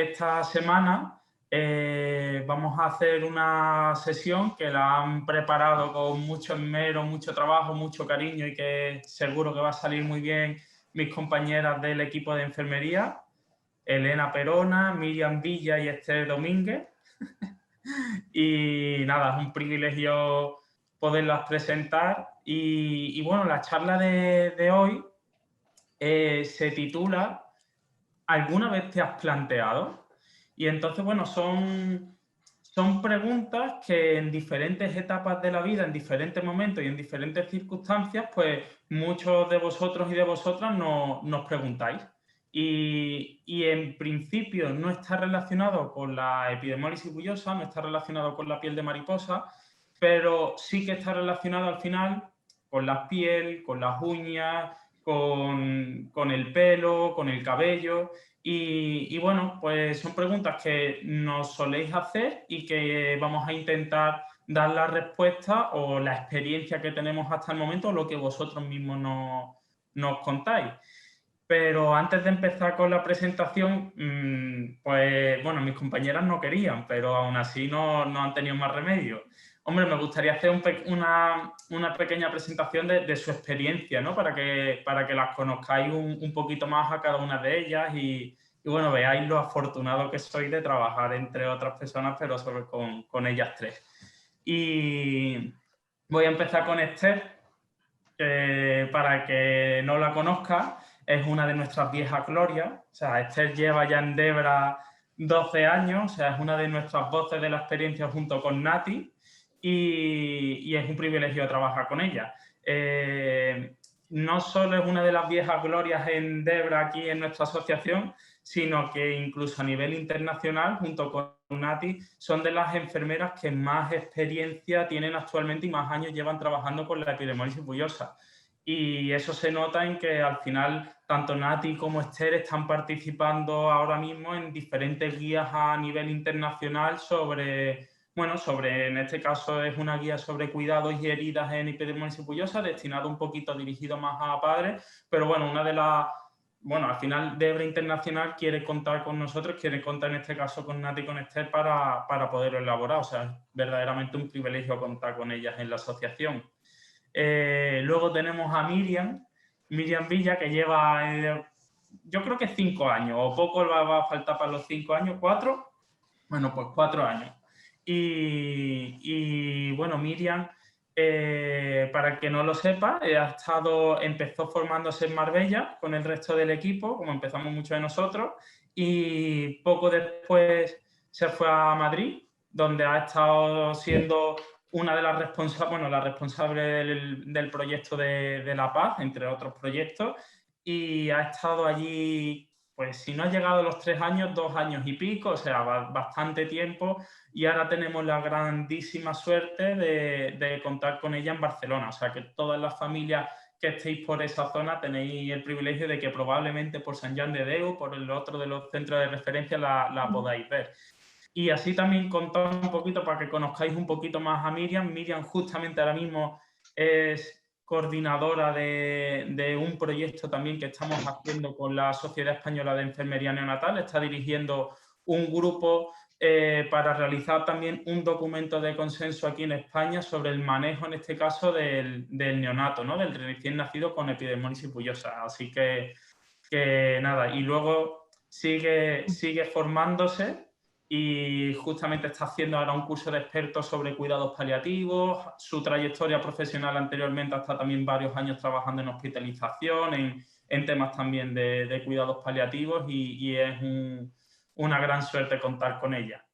esta semana vamos a hacer una sesión que la han preparado con mucho esmero, mucho trabajo, mucho cariño y que seguro que va a salir muy bien mis compañeras del equipo de enfermería, Elena Perona, Miriam Villa y Esther Domínguez. Y nada, es un privilegio poderlas presentar. Y bueno, la charla de hoy se titula ¿Alguna vez te has planteado? Y entonces, bueno, son preguntas que en diferentes etapas de la vida, en diferentes momentos y en diferentes circunstancias, pues muchos de vosotros y de vosotras nos preguntáis. Y en principio no está relacionado con la epidermólisis bullosa, no está relacionado con la piel de mariposa, pero sí que está relacionado al final con la piel, con las uñas, con el pelo, con el cabello. Y bueno, pues son preguntas que nos soléis hacer y que vamos a intentar dar la respuesta o la experiencia que tenemos hasta el momento o lo que vosotros mismos nos contáis. Pero antes de empezar con la presentación, pues bueno, mis compañeras no querían, pero aún así no han tenido más remedio. Hombre, me gustaría hacer una pequeña presentación de su experiencia, ¿no? Para que las conozcáis un poquito más a cada una de ellas y bueno, veáis lo afortunado que soy de trabajar entre otras personas, pero sobre con ellas tres. Y voy a empezar con Esther, que para que no la conozca, es una de nuestras viejas glorias. O sea, Esther lleva ya en Debra 12 años, o sea, es una de nuestras voces de la experiencia junto con Nati y es un privilegio trabajar con ella. No solo es una de las viejas glorias en Debra aquí en nuestra asociación, sino que incluso a nivel internacional, junto con Nati, son de las enfermeras que más experiencia tienen actualmente y más años llevan trabajando con la epidermólisis bullosa. Y eso se nota en que al final tanto Nati como Esther están participando ahora mismo en diferentes guías a nivel internacional en este caso es una guía sobre cuidados y heridas en epidermólisis bullosa, destinado un poquito dirigido más a padres, pero bueno, al final Debra Internacional quiere contar con nosotros, quiere contar en este caso con Nati y con Esther para poderlo elaborar. O sea, es verdaderamente un privilegio contar con ellas en la asociación. Luego tenemos a Miriam Villa, que lleva, yo creo que 5 años, o poco va a faltar para los 5 años, 4. Bueno, pues 4 años. Y bueno, Miriam, para el que no lo sepa, empezó formándose en Marbella con el resto del equipo, como empezamos muchos de nosotros, y poco después se fue a Madrid, donde ha estado siendo una de las responsables, la responsable del proyecto de La Paz, entre otros proyectos, y ha estado allí, pues si no ha llegado a los 3 años, 2 años y pico, o sea, bastante tiempo, y ahora tenemos la grandísima suerte de contar con ella en Barcelona, o sea, que todas las familias que estéis por esa zona tenéis el privilegio de que probablemente por Sant Jan de Déu, por el otro de los centros de referencia, la podáis ver. Y así también contar un poquito para que conozcáis un poquito más a Miriam. Miriam justamente ahora mismo es coordinadora de un proyecto también que estamos haciendo con la Sociedad Española de Enfermería Neonatal. Está dirigiendo un grupo para realizar también un documento de consenso aquí en España sobre el manejo, en este caso, del neonato, ¿no? Del recién nacido con epidermólisis bullosa. Así que nada, y luego sigue formándose y justamente está haciendo ahora un curso de expertos sobre cuidados paliativos. Su trayectoria profesional anteriormente ha estado también varios años trabajando en hospitalización, en temas también de cuidados paliativos y es una gran suerte contar con ella.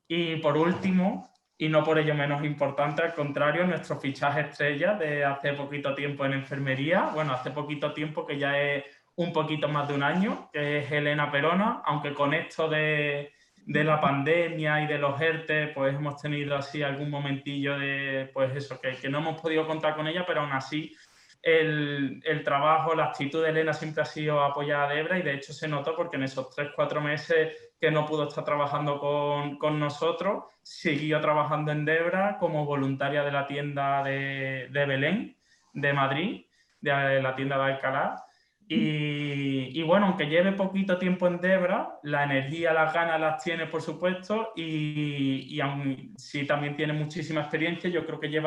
Y por último, y no por ello menos importante, al contrario, nuestro fichaje estrella de hace poquito tiempo en enfermería, bueno, hace poquito tiempo que ya es un poquito más de un año, que es Elena Perona, aunque con esto de la pandemia y de los ERTE, pues hemos tenido así algún momentillo de, pues eso, que no hemos podido contar con ella, pero aún así el trabajo, la actitud de Elena siempre ha sido apoyada a Debra y de hecho se notó porque en esos 3-4 meses que no pudo estar trabajando con nosotros, siguió trabajando en Debra como voluntaria de la tienda de Belén, de Madrid, de la tienda de Alcalá. Y bueno, aunque lleve poquito tiempo en Debra, la energía, las ganas las tiene, por supuesto, y aun si también tiene muchísima experiencia, yo creo que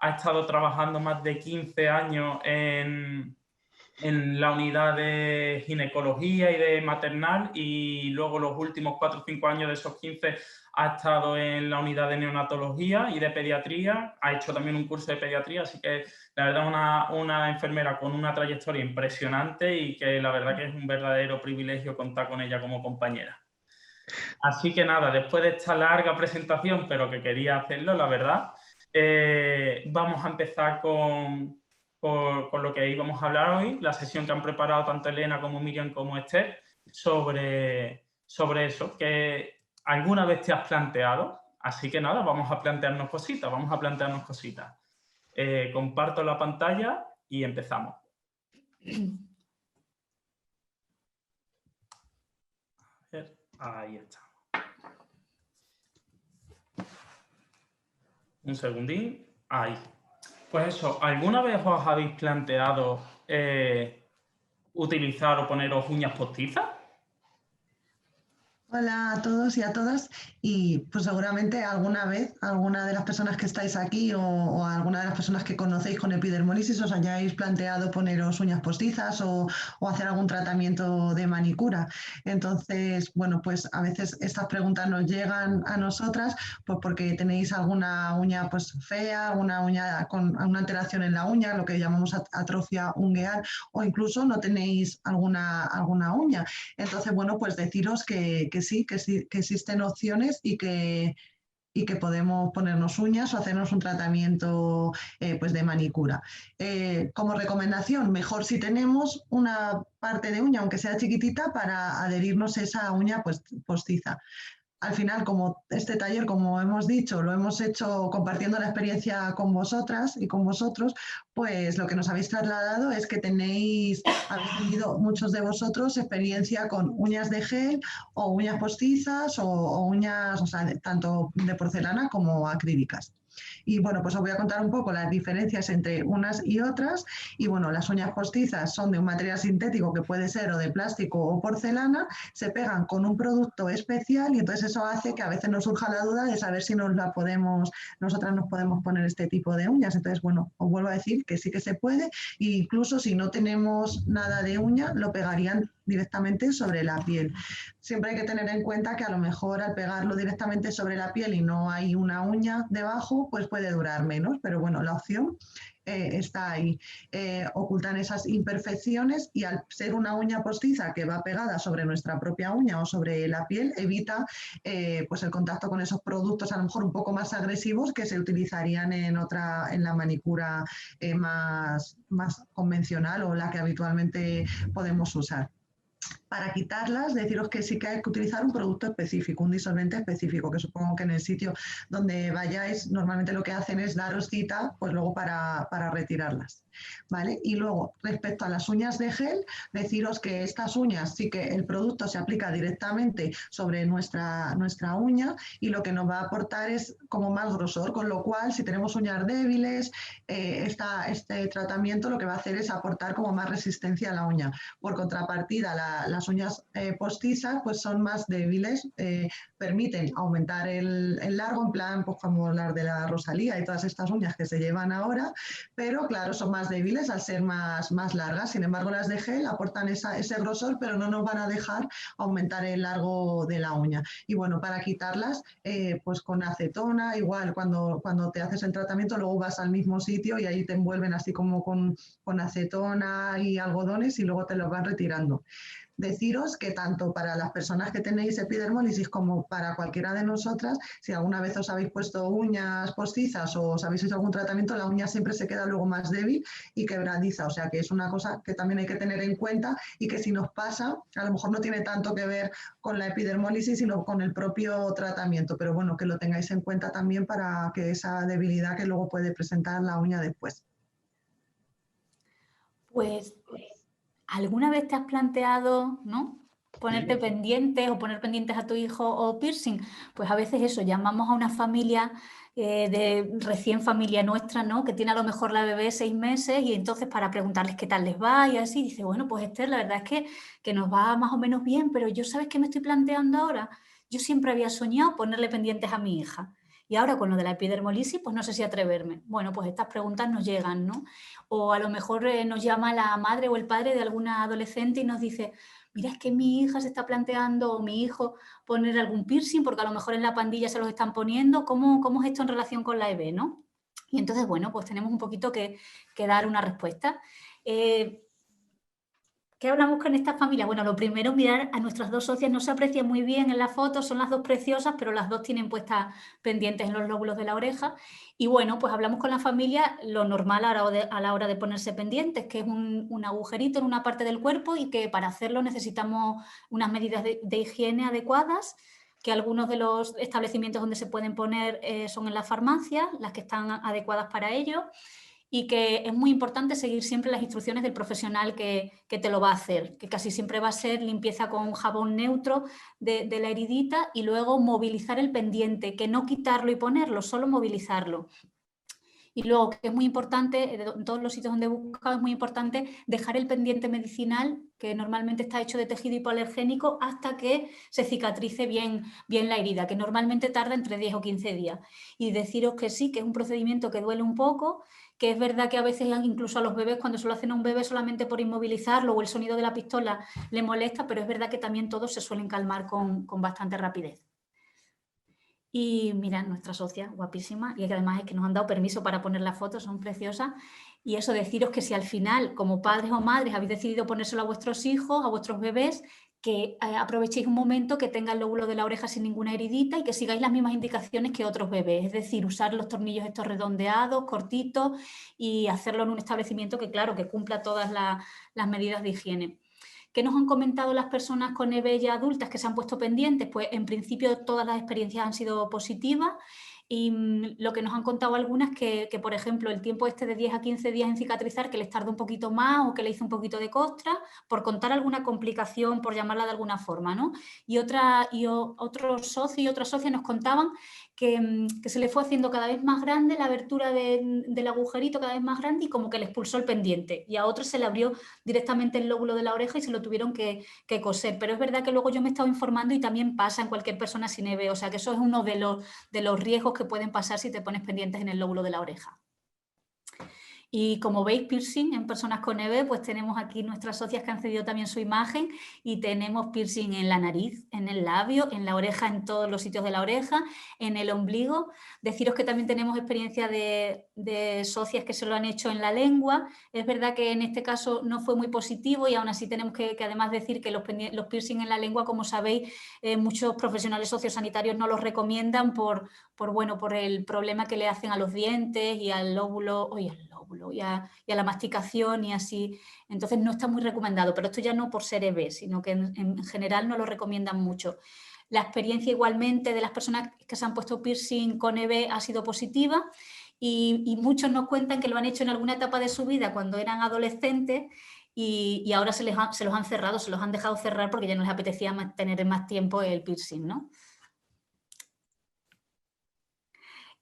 ha estado trabajando más de 15 años en la unidad de ginecología y de maternal, y luego los últimos 4 o 5 años de esos 15 ha estado en la unidad de neonatología y de pediatría, ha hecho también un curso de pediatría, así que la verdad una enfermera con una trayectoria impresionante y que la verdad que es un verdadero privilegio contar con ella como compañera. Así que nada, después de esta larga presentación, pero que quería hacerlo, la verdad, vamos a empezar con lo que íbamos a hablar hoy, la sesión que han preparado tanto Elena como Miriam como Esther, sobre eso, que alguna vez te has planteado. Así que nada, vamos a plantearnos cositas, comparto la pantalla y empezamos. Ahí está. Un segundín. Ahí. Pues eso, ¿alguna vez os habéis planteado utilizar o poneros uñas postizas? Hola a todos y a todas, y pues seguramente alguna vez alguna de las personas que estáis aquí o alguna de las personas que conocéis con epidermolisis os hayáis planteado poneros uñas postizas o hacer algún tratamiento de manicura. Entonces, bueno, pues a veces estas preguntas nos llegan a nosotras pues porque tenéis alguna uña pues fea, una uña con una alteración en la uña, lo que llamamos atrofia ungueal, o incluso no tenéis alguna uña. Entonces, bueno, pues deciros que existen opciones y que podemos ponernos uñas o hacernos un tratamiento pues de manicura. Como recomendación, mejor si tenemos una parte de uña, aunque sea chiquitita, para adherirnos esa uña pues, postiza. Al final, como este taller, como hemos dicho, lo hemos hecho compartiendo la experiencia con vosotras y con vosotros, pues lo que nos habéis trasladado es que habéis tenido muchos de vosotros experiencia con uñas de gel o uñas postizas o uñas, o sea, tanto de porcelana como acrílicas. Y bueno, pues os voy a contar un poco las diferencias entre unas y otras. Y bueno, las uñas postizas son de un material sintético que puede ser o de plástico o porcelana, se pegan con un producto especial y entonces eso hace que a veces nos surja la duda de saber si nosotras nos podemos poner este tipo de uñas. Entonces, bueno, os vuelvo a decir que sí que se puede, e incluso si no tenemos nada de uña, lo pegarían directamente sobre la piel. Siempre hay que tener en cuenta que a lo mejor al pegarlo directamente sobre la piel y no hay una uña debajo, pues puede durar menos, pero bueno, la opción está ahí. Ocultan esas imperfecciones y al ser una uña postiza que va pegada sobre nuestra propia uña o sobre la piel, evita pues el contacto con esos productos a lo mejor un poco más agresivos que se utilizarían en la manicura más convencional o la que habitualmente podemos usar. Para quitarlas, deciros que sí que hay que utilizar un producto específico, un disolvente específico, que supongo que en el sitio donde vayáis normalmente lo que hacen es daros cita, pues luego para retirarlas. ¿Vale? Y luego, respecto a las uñas de gel, deciros que estas uñas sí que el producto se aplica directamente sobre nuestra uña y lo que nos va a aportar es como más grosor, con lo cual si tenemos uñas débiles, este tratamiento lo que va a hacer es aportar como más resistencia a la uña. Por contrapartida, las uñas postizas pues son más débiles, permiten aumentar el largo, en plan pues como las de la Rosalía y todas estas uñas que se llevan ahora, pero claro, son más débiles al ser más largas. Sin embargo, las de gel aportan ese grosor, pero no nos van a dejar aumentar el largo de la uña. Y bueno, para quitarlas, pues con acetona, igual cuando te haces el tratamiento, luego vas al mismo sitio y ahí te envuelven así como con acetona y algodones y luego te los van retirando. Deciros que tanto para las personas que tenéis epidermólisis como para cualquiera de nosotras, si alguna vez os habéis puesto uñas postizas o os habéis hecho algún tratamiento, la uña siempre se queda luego más débil y quebradiza. O sea que es una cosa que también hay que tener en cuenta y que si nos pasa, a lo mejor no tiene tanto que ver con la epidermólisis, sino con el propio tratamiento. Pero bueno, que lo tengáis en cuenta también para que esa debilidad que luego puede presentar la uña después. Pues, ¿alguna vez te has planteado, ¿no?, ponerte pendientes o poner pendientes a tu hijo o piercing? Pues a veces eso, llamamos a una familia de recién familia nuestra, ¿no? Que tiene a lo mejor la bebé 6 meses y entonces para preguntarles qué tal les va y así, dice, bueno, pues Esther, la verdad es que nos va más o menos bien, pero yo, ¿sabes qué me estoy planteando ahora? Yo siempre había soñado ponerle pendientes a mi hija. Y ahora con lo de la epidermolisis, pues no sé si atreverme. Bueno, pues estas preguntas nos llegan, ¿no? O a lo mejor nos llama la madre o el padre de alguna adolescente y nos dice, mira, es que mi hija se está planteando, o mi hijo, poner algún piercing, porque a lo mejor en la pandilla se los están poniendo. ¿Cómo es esto en relación con la EB, no? Y entonces, bueno, pues tenemos un poquito que dar una respuesta. ¿Qué hablamos con esta familia? Bueno, lo primero, mirar a nuestras dos socias. No se aprecia muy bien en la foto, son las dos preciosas, pero las dos tienen puestas pendientes en los lóbulos de la oreja. Y bueno, pues hablamos con la familia lo normal a la hora de ponerse pendientes, que es un agujerito en una parte del cuerpo y que para hacerlo necesitamos unas medidas de higiene adecuadas, que algunos de los establecimientos donde se pueden poner son en las farmacias, las que están adecuadas para ello. Y que es muy importante seguir siempre las instrucciones del profesional que te lo va a hacer, que casi siempre va a ser limpieza con un jabón neutro de la heridita y luego movilizar el pendiente, que no quitarlo y ponerlo, solo movilizarlo. Y luego, que es muy importante, en todos los sitios donde he buscado, es muy importante dejar el pendiente medicinal, que normalmente está hecho de tejido hipoalergénico, hasta que se cicatrice bien la herida, que normalmente tarda entre 10 o 15 días. Y deciros que sí, que es un procedimiento que duele un poco, que es verdad que a veces incluso a los bebés, cuando se lo hacen a un bebé solamente por inmovilizarlo o el sonido de la pistola le molesta, pero es verdad que también todos se suelen calmar con bastante rapidez. Y mira, nuestra socia, guapísima, y que además es que nos han dado permiso para poner las fotos, son preciosas. Y eso, deciros que si al final, como padres o madres, habéis decidido ponérselo a vuestros hijos, a vuestros bebés, que aprovechéis un momento que tenga el lóbulo de la oreja sin ninguna heridita y que sigáis las mismas indicaciones que otros bebés. Es decir, usar los tornillos estos redondeados, cortitos, y hacerlo en un establecimiento que, claro, que cumpla todas las medidas de higiene. ¿Qué nos han comentado las personas con EB ya adultas que se han puesto pendientes? Pues en principio todas las experiencias han sido positivas y lo que nos han contado algunas que, por ejemplo, el tiempo este de 10 a 15 días en cicatrizar, que les tardó un poquito más o que le hizo un poquito de costra, por contar alguna complicación, por llamarla de alguna forma, ¿no? Y otro socio y otra socia nos contaban que se le fue haciendo cada vez más grande la abertura del agujerito, cada vez más grande, y como que le expulsó el pendiente. Y a otro se le abrió directamente el lóbulo de la oreja y se lo tuvieron que coser. Pero es verdad que luego yo me he estado informando y también pasa en cualquier persona sin EB. O sea que eso es uno de los riesgos que pueden pasar si te pones pendientes en el lóbulo de la oreja. Y como veis, piercing en personas con EB, pues tenemos aquí nuestras socias que han cedido también su imagen, y tenemos piercing en la nariz, en el labio, en la oreja, en todos los sitios de la oreja, en el ombligo. Deciros que también tenemos experiencia de socias que se lo han hecho en la lengua. Es verdad que en este caso no fue muy positivo, y aún así tenemos que además decir que los piercing en la lengua, como sabéis, muchos profesionales sociosanitarios no los recomiendan por el problema que le hacen a los dientes y al lóbulo, y a la masticación y así. Entonces no está muy recomendado, pero esto ya no por ser EB, sino que en general no lo recomiendan mucho. La experiencia igualmente de las personas que se han puesto piercing con EB ha sido positiva, y muchos nos cuentan que lo han hecho en alguna etapa de su vida cuando eran adolescentes, y ahora se los han cerrado, se los han dejado cerrar porque ya no les apetecía tener más tiempo el piercing, ¿no?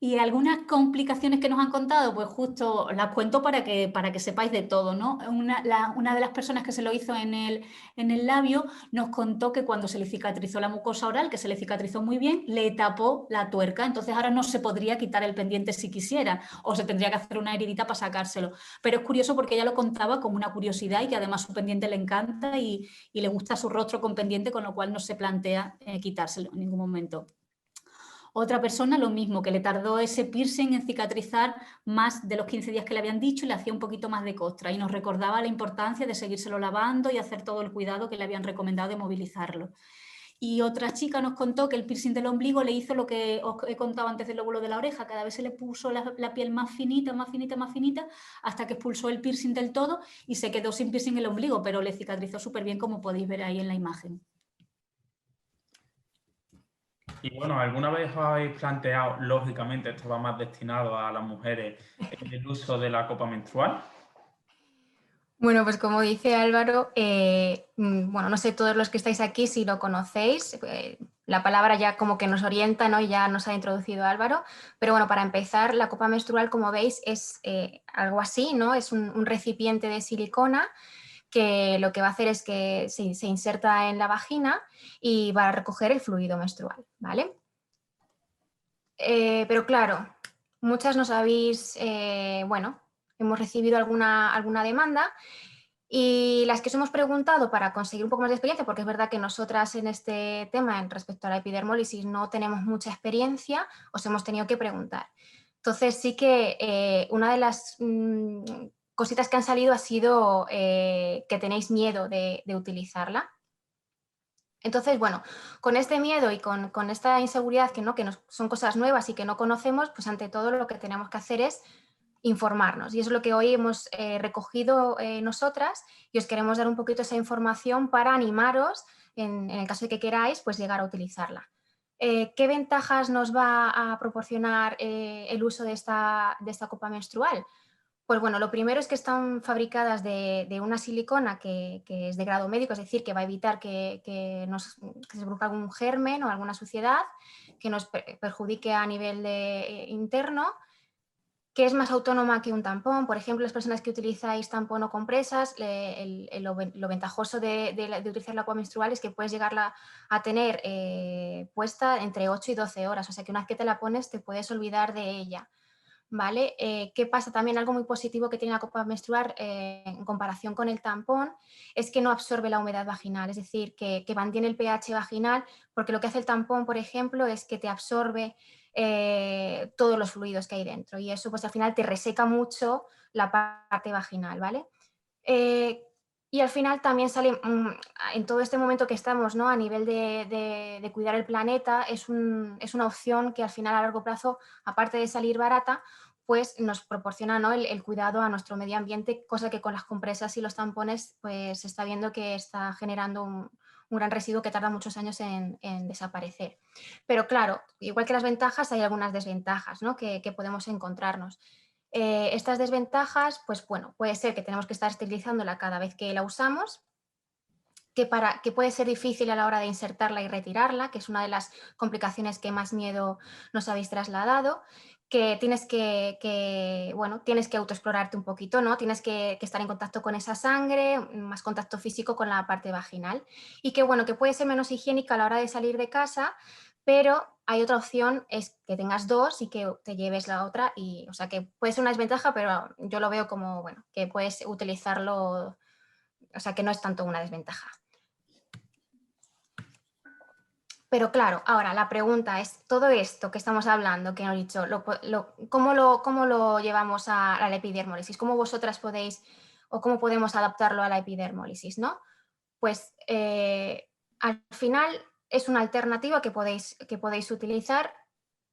Y algunas complicaciones que nos han contado, pues justo las cuento para que sepáis de todo, ¿no? Una de las personas que se lo hizo en el labio nos contó que cuando se le cicatrizó la mucosa oral, que se le cicatrizó muy bien, le tapó la tuerca. Entonces ahora no se podría quitar el pendiente si quisiera, o se tendría que hacer una heridita para sacárselo. Pero es curioso porque ella lo contaba como una curiosidad, y que además su pendiente le encanta y le gusta su rostro con pendiente, con lo cual no se plantea quitárselo en ningún momento. Otra persona lo mismo, que le tardó ese piercing en cicatrizar más de los 15 días que le habían dicho, y le hacía un poquito más de costra, y nos recordaba la importancia de seguírselo lavando y hacer todo el cuidado que le habían recomendado de movilizarlo. Y otra chica nos contó que el piercing del ombligo le hizo lo que os he contado antes del lóbulo de la oreja. Cada vez se le puso la piel más finita, más finita, más finita, hasta que expulsó el piercing del todo y se quedó sin piercing el ombligo, pero le cicatrizó súper bien, como podéis ver ahí en la imagen. Y bueno, ¿alguna vez os habéis planteado, lógicamente esto va más destinado a las mujeres, el uso de la copa menstrual? Bueno, pues como dice Álvaro, bueno, no sé todos los que estáis aquí si lo conocéis. la palabra ya como que nos orienta, ¿no? Y ya nos ha introducido Álvaro. Pero bueno, para empezar, la copa menstrual, como veis, es algo así, ¿no? Es un recipiente de silicona que lo que va a hacer es que se inserta en la vagina y va a recoger el fluido menstrual, ¿vale? Pero claro, muchas nos habéis, bueno, hemos recibido alguna demanda y las que os hemos preguntado para conseguir un poco más de experiencia, porque es verdad que nosotras en este tema, en respecto a la epidermólisis, no tenemos mucha experiencia, os hemos tenido que preguntar. Entonces sí que una de las cositas que han salido ha sido que tenéis miedo de utilizarla. Entonces, bueno, con este miedo y con esta inseguridad que son cosas nuevas y que no conocemos, pues ante todo lo que tenemos que hacer es informarnos. Y eso es lo que hoy hemos recogido nosotras y os queremos dar un poquito esa información para animaros, en el caso de que queráis, pues llegar a utilizarla. ¿Qué ventajas nos va a proporcionar el uso de esta copa menstrual? Pues bueno, lo primero es que están fabricadas de una silicona que es de grado médico, es decir, que va a evitar que se produzca algún germen o alguna suciedad que nos perjudique a nivel interno, que es más autónoma que un tampón. Por ejemplo, las personas que utilizáis tampón o compresas, lo ventajoso de utilizar la copa menstrual es que puedes llegarla a tener puesta entre 8 y 12 horas, o sea que una vez que te la pones te puedes olvidar de ella. ¿Vale? ¿Qué pasa? También algo muy positivo que tiene la copa menstrual en comparación con el tampón es que no absorbe la humedad vaginal, es decir, que mantiene el pH vaginal, porque lo que hace el tampón, por ejemplo, es que te absorbe todos los fluidos que hay dentro y eso pues al final te reseca mucho la parte vaginal, ¿vale? Y al final también sale, en todo este momento que estamos, ¿no? A nivel de cuidar el planeta, es una opción que al final a largo plazo, aparte de salir barata, pues nos proporciona, ¿no? el cuidado a nuestro medio ambiente, cosa que con las compresas y los tampones pues se está viendo que está generando un gran residuo que tarda muchos años en desaparecer. Pero claro, igual que las ventajas, hay algunas desventajas, ¿no? que podemos encontrarnos. Estas desventajas, pues bueno, puede ser que tenemos que estar esterilizándola cada vez que la usamos, que puede ser difícil a la hora de insertarla y retirarla, que es una de las complicaciones que más miedo nos habéis trasladado, que tienes tienes que autoexplorarte un poquito, ¿no? Tienes que estar en contacto con esa sangre, más contacto físico con la parte vaginal, y que bueno, que puede ser menos higiénica a la hora de salir de casa, pero hay otra opción, es que tengas dos y que te lleves la otra, y, o sea, que puede ser una desventaja, pero yo lo veo como, bueno, que puedes utilizarlo, o sea, que no es tanto una desventaja. Pero claro, ahora la pregunta es, todo esto que estamos hablando, que hemos dicho, ¿cómo lo llevamos a la epidermólisis? ¿Cómo vosotras podéis o cómo podemos adaptarlo a la epidermólisis, ¿no? Pues al final es una alternativa que podéis utilizar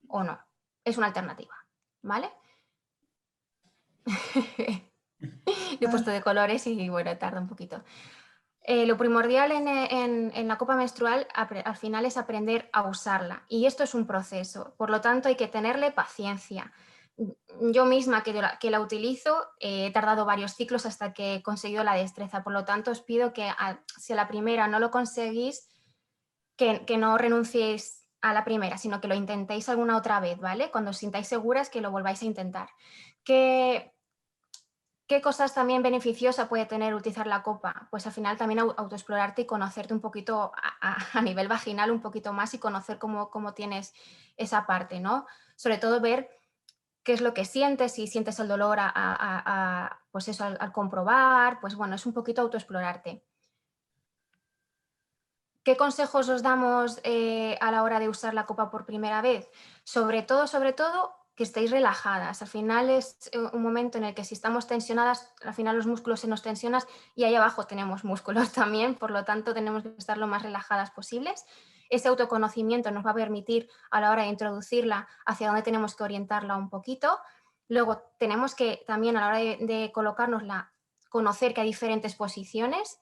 o no. Es una alternativa, ¿vale? Lo he puesto de colores y bueno, tarda un poquito. Lo primordial en la copa menstrual al final es aprender a usarla y esto es un proceso, por lo tanto hay que tenerle paciencia. Yo misma que la utilizo he tardado varios ciclos hasta que he conseguido la destreza, por lo tanto os pido que si a la primera no lo conseguís, que no renunciéis a la primera, sino que lo intentéis alguna otra vez, ¿vale? Cuando os sintáis seguras que lo volváis a intentar. ¿Qué cosas también beneficiosa puede tener utilizar la copa? Pues al final también autoexplorarte y conocerte un poquito a nivel vaginal un poquito más y conocer cómo tienes esa parte, ¿no? Sobre todo ver qué es lo que sientes, si sientes el dolor pues eso, al comprobar, pues bueno, es un poquito autoexplorarte. ¿Qué consejos os damos a la hora de usar la copa por primera vez? Sobre todo, que estéis relajadas. Al final es un momento en el que si estamos tensionadas, al final los músculos se nos tensionan y ahí abajo tenemos músculos también, por lo tanto tenemos que estar lo más relajadas posibles. Ese autoconocimiento nos va a permitir a la hora de introducirla hacia dónde tenemos que orientarla un poquito. Luego tenemos que también a la hora de colocárnosla conocer que hay diferentes posiciones,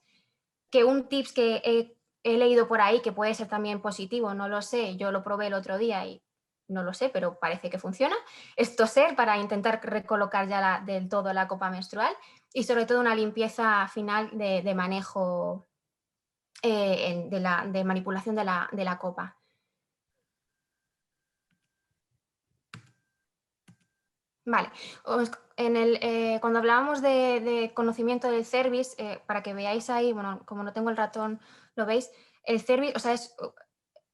que un tips que he leído por ahí que puede ser también positivo, no lo sé, yo lo probé el otro día y no lo sé, pero parece que funciona, es toser para intentar recolocar ya del todo la copa menstrual y sobre todo una limpieza final de manejo, de manipulación de la copa. Vale, cuando hablábamos de conocimiento del cervix, para que veáis ahí, bueno, como no tengo el ratón, lo veis, el cervix, o sea,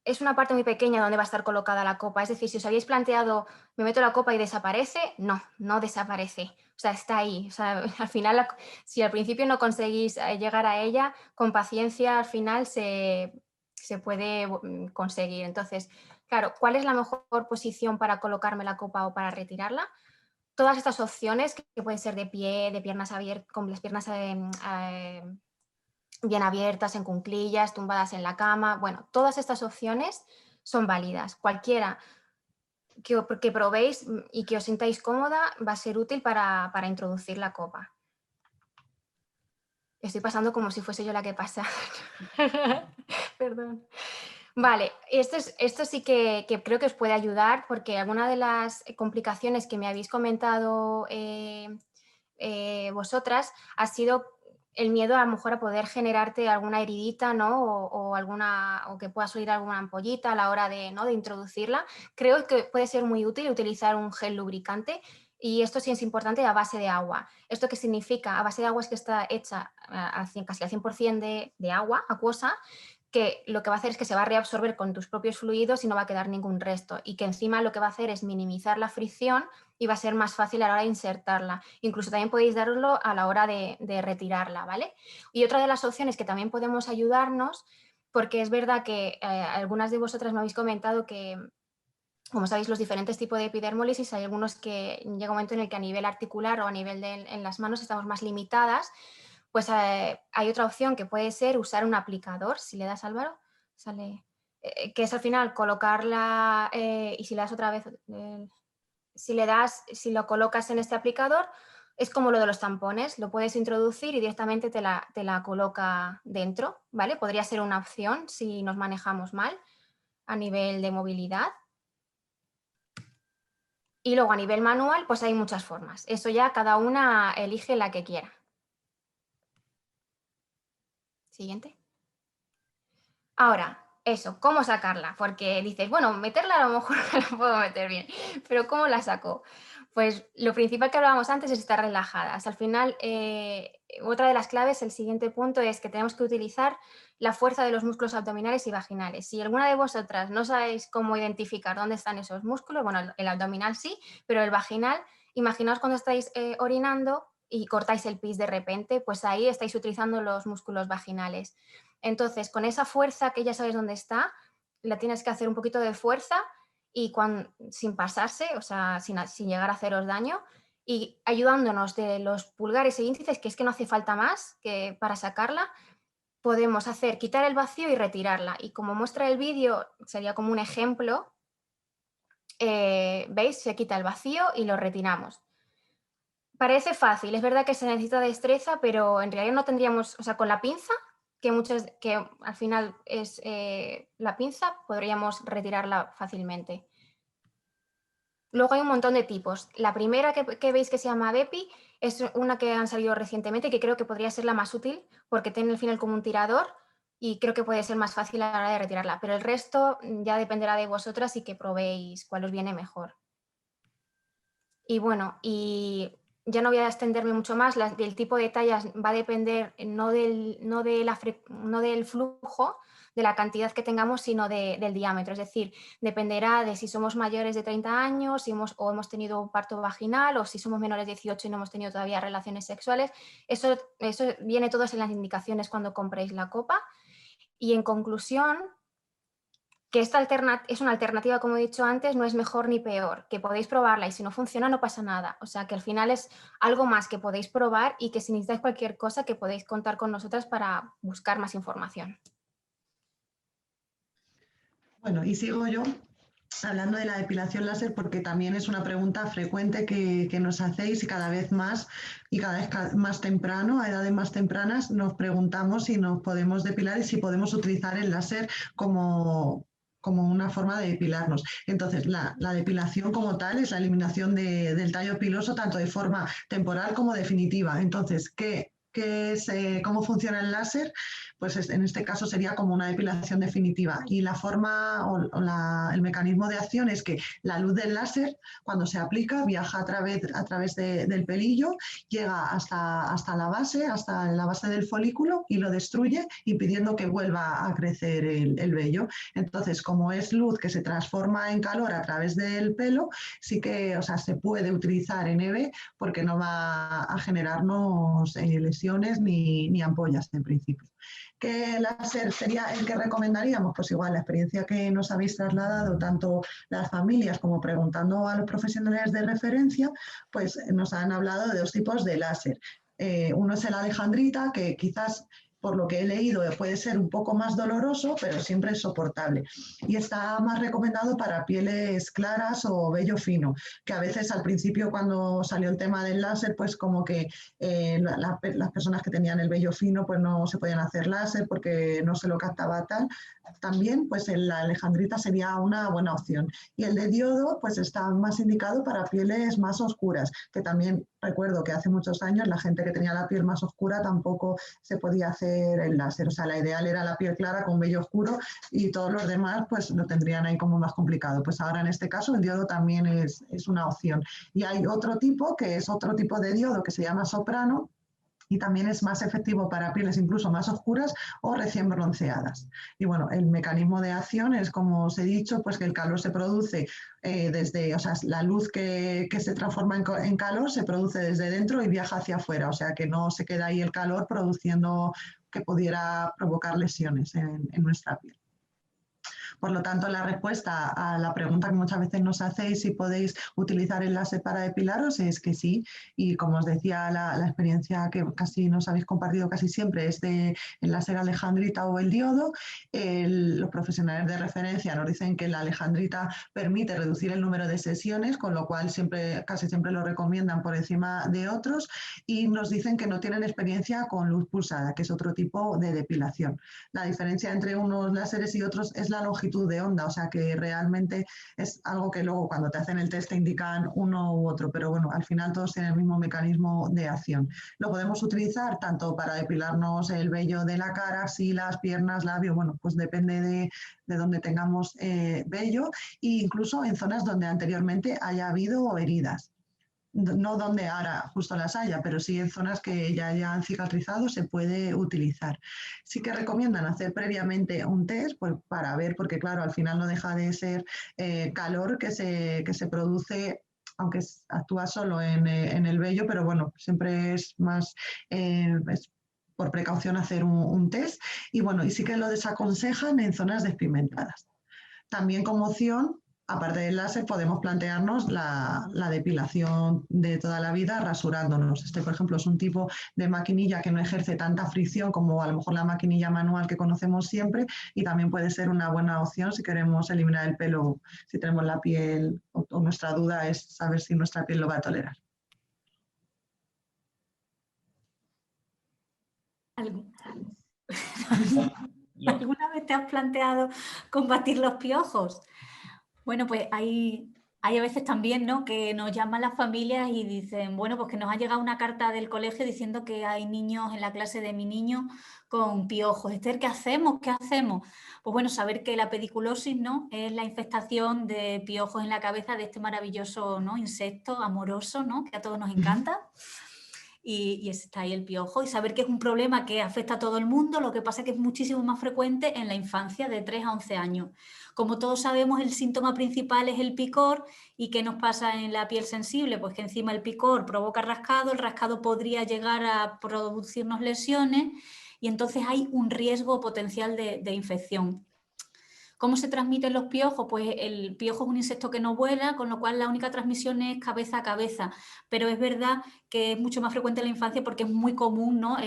es una parte muy pequeña donde va a estar colocada la copa. Es decir, si os habéis planteado, me meto la copa y desaparece, no desaparece. O sea, está ahí. O sea, al final, si al principio no conseguís llegar a ella, con paciencia al final se puede conseguir. Entonces, claro, ¿cuál es la mejor posición para colocarme la copa o para retirarla? Todas estas opciones, que pueden ser de pie, de piernas abiertas, con las piernas bien abiertas, en cuclillas, tumbadas en la cama, bueno, todas estas opciones son válidas. Cualquiera que probéis y que os sintáis cómoda va a ser útil para introducir la copa. Estoy pasando como si fuese yo la que pasa. Perdón. Vale, esto sí que creo que os puede ayudar, porque alguna de las complicaciones que me habéis comentado vosotras ha sido el miedo a lo mejor a poder generarte alguna heridita, ¿no? O que pueda salir alguna ampollita a la hora de introducirla. Creo que puede ser muy útil utilizar un gel lubricante, y esto sí es importante, a base de agua. ¿Esto qué significa? A base de agua es que está hecha casi al 100% de agua acuosa, que lo que va a hacer es que se va a reabsorber con tus propios fluidos y no va a quedar ningún resto, y que encima lo que va a hacer es minimizar la fricción y va a ser más fácil a la hora de insertarla. Incluso también podéis darlo a la hora de retirarla, ¿vale? Y otra de las opciones que también podemos ayudarnos, porque es verdad que algunas de vosotras me habéis comentado que, como sabéis, los diferentes tipos de epidérmolisis, hay algunos que llega un momento en el que a nivel articular o a nivel en las manos estamos más limitadas. Pues hay otra opción que puede ser usar un aplicador. Si le das, Álvaro, sale, que es al final colocarla, y si le das otra vez, si lo colocas en este aplicador, es como lo de los tampones, lo puedes introducir y directamente te la coloca dentro, ¿vale? Podría ser una opción si nos manejamos mal a nivel de movilidad. Y luego a nivel manual, pues hay muchas formas. Eso ya cada una elige la que quiera. Siguiente. Ahora, eso, ¿cómo sacarla? Porque dices, bueno, meterla a lo mejor la puedo meter bien, pero ¿cómo la saco? Pues lo principal que hablábamos antes es estar relajadas. Al final, otra de las claves, el siguiente punto, es que tenemos que utilizar la fuerza de los músculos abdominales y vaginales. Si alguna de vosotras no sabéis cómo identificar dónde están esos músculos, bueno, el abdominal sí, pero el vaginal, imaginaos cuando estáis orinando y cortáis el pis de repente, pues ahí estáis utilizando los músculos vaginales. Entonces, con esa fuerza que ya sabes dónde está, la tienes que hacer un poquito de fuerza y sin pasarse, o sea, sin llegar a haceros daño, y ayudándonos de los pulgares e índices, que es que no hace falta más que para sacarla, podemos quitar el vacío y retirarla. Y como muestra el vídeo, sería como un ejemplo, ¿veis? Se quita el vacío y lo retiramos. Parece fácil, es verdad que se necesita destreza, pero en realidad no tendríamos, o sea, con la pinza, que al final es la pinza, podríamos retirarla fácilmente. Luego hay un montón de tipos. La primera que veis, que se llama Bepi, es una que han salido recientemente, que creo que podría ser la más útil porque tiene al final como un tirador y creo que puede ser más fácil a la hora de retirarla. Pero el resto ya dependerá de vosotras y que probéis cuál os viene mejor. Y bueno, y ya no voy a extenderme mucho más, del tipo de tallas va a depender no del flujo, de la cantidad que tengamos, sino del diámetro. Es decir, dependerá de si somos mayores de 30 años o hemos tenido un parto vaginal, o si somos menores de 18 y no hemos tenido todavía relaciones sexuales. Eso viene todo en las indicaciones cuando compréis la copa. Y en conclusión, que esta es una alternativa, como he dicho antes, no es mejor ni peor, que podéis probarla y si no funciona no pasa nada. O sea, que al final es algo más que podéis probar y que si necesitáis cualquier cosa que podéis contar con nosotras para buscar más información. Bueno, y sigo yo hablando de la depilación láser porque también es una pregunta frecuente que nos hacéis y cada vez más más temprano, a edades más tempranas, nos preguntamos si nos podemos depilar y si podemos utilizar el láser como una forma de depilarnos. Entonces, la depilación como tal es la eliminación del tallo piloso tanto de forma temporal como definitiva. Entonces, ¿qué qué es, cómo funciona el láser, pues en este caso sería como una depilación definitiva. Y la forma el mecanismo de acción es que la luz del láser, cuando se aplica, viaja a través del pelillo, llega hasta la base del folículo y lo destruye, impidiendo que vuelva a crecer el vello. Entonces, como es luz que se transforma en calor a través del pelo, sí que, o sea, se puede utilizar en EB porque no va a generarnos lesiones ni ampollas en principio. ¿Qué láser sería el que recomendaríamos? Pues igual la experiencia que nos habéis trasladado tanto las familias como preguntando a los profesionales de referencia, pues nos han hablado de 2 tipos de láser. Uno es el alejandrita, que quizás por lo que he leído puede ser un poco más doloroso, pero siempre es soportable. Y está más recomendado para pieles claras o vello fino, que a veces al principio cuando salió el tema del láser, pues como que las personas que tenían el vello fino pues no se podían hacer láser porque no se lo captaba tal. También pues la alejandrita sería una buena opción. Y el de diodo pues está más indicado para pieles más oscuras, que también recuerdo que hace muchos años la gente que tenía la piel más oscura tampoco se podía hacer el láser. O sea, la ideal era la piel clara con vello oscuro y todos los demás pues lo tendrían ahí como más complicado. Pues ahora en este caso el diodo también es una opción. Y hay otro tipo que es otro tipo de diodo que se llama soprano, y también es más efectivo para pieles incluso más oscuras o recién bronceadas. Y bueno, el mecanismo de acción es, como os he dicho, pues que el calor se produce o sea, la luz que se transforma en calor se produce desde dentro y viaja hacia afuera, o sea que no se queda ahí el calor produciendo que pudiera provocar lesiones en nuestra piel. Por lo tanto, la respuesta a la pregunta que muchas veces nos hacéis, si podéis utilizar el láser para depilaros, es que sí. Y como os decía, la experiencia que casi nos habéis compartido casi siempre es de el láser alejandrita o el diodo. Los profesionales de referencia nos dicen que la alejandrita permite reducir el número de sesiones, con lo cual casi siempre lo recomiendan por encima de otros, y nos dicen que no tienen experiencia con luz pulsada, que es otro tipo de depilación. La diferencia entre unos láseres y otros es la longitud de onda, o sea que realmente es algo que luego cuando te hacen el test te indican uno u otro, pero bueno, al final todos tienen el mismo mecanismo de acción. Lo podemos utilizar tanto para depilarnos el vello de la cara, axilas, piernas, labio, bueno, pues depende de donde tengamos vello, e incluso en zonas donde anteriormente haya habido heridas. No donde ahora justo las haya, pero sí en zonas que ya hayan cicatrizado se puede utilizar. Sí que recomiendan hacer previamente un test pues, para ver, porque claro, al final no deja de ser calor que se produce, aunque actúa solo en el vello, pero bueno, siempre es más por precaución hacer un test. Y bueno, y sí que lo desaconsejan en zonas despigmentadas. También como opción, aparte del láser, podemos plantearnos la depilación de toda la vida rasurándonos. Este, por ejemplo, es un tipo de maquinilla que no ejerce tanta fricción como a lo mejor la maquinilla manual que conocemos siempre, y también puede ser una buena opción si queremos eliminar el pelo, si tenemos la piel o nuestra duda es saber si nuestra piel lo va a tolerar. ¿Alguna vez te has planteado combatir los piojos? Bueno, pues hay a veces también, ¿no?, que nos llaman las familias y dicen, bueno, pues que nos ha llegado una carta del colegio diciendo que hay niños en la clase de mi niño con piojos. Esther, ¿qué hacemos? ¿Qué hacemos? Pues bueno, saber que la pediculosis, ¿no?, es la infestación de piojos en la cabeza de este maravilloso, ¿no?, insecto amoroso, ¿no?, que a todos nos encanta. Y está ahí el piojo, y saber que es un problema que afecta a todo el mundo, lo que pasa es que es muchísimo más frecuente en la infancia de 3 a 11 años. Como todos sabemos, el síntoma principal es el picor. ¿Y qué nos pasa en la piel sensible? Pues que encima el picor provoca rascado, el rascado podría llegar a producirnos lesiones y entonces hay un riesgo potencial de infección. ¿Cómo se transmiten los piojos? Pues el piojo es un insecto que no vuela, con lo cual la única transmisión es cabeza a cabeza, pero es verdad que es mucho más frecuente en la infancia porque es muy común, ¿no?,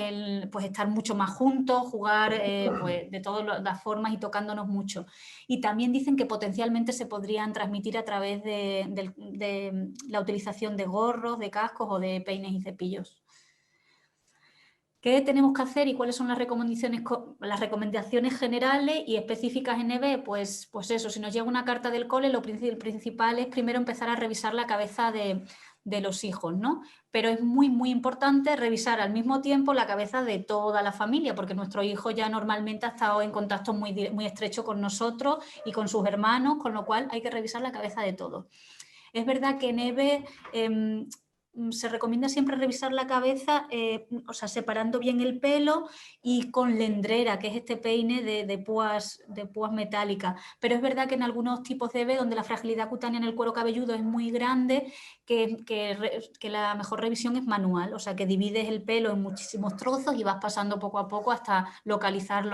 pues estar mucho más juntos, jugar pues de todas las formas y tocándonos mucho. Y también dicen que potencialmente se podrían transmitir a través de la utilización de gorros, de cascos o de peines y cepillos. ¿Qué tenemos que hacer y cuáles son las recomendaciones generales y específicas en EB? Pues eso, si nos llega una carta del cole, lo principal es primero empezar a revisar la cabeza de de los hijos, ¿no? Pero es muy, muy importante revisar al mismo tiempo la cabeza de toda la familia, porque nuestro hijo ya normalmente ha estado en contacto muy, muy estrecho con nosotros y con sus hermanos, con lo cual hay que revisar la cabeza de todos. Es verdad que en EVE se recomienda siempre revisar la cabeza, o sea, separando bien el pelo y con lendrera, que es este peine de púas metálicas. Pero es verdad que en algunos tipos de EVE, donde la fragilidad cutánea en el cuero cabelludo es muy grande, que la mejor revisión es manual, o sea, que divides el pelo en muchísimos trozos y vas pasando poco a poco hasta localizar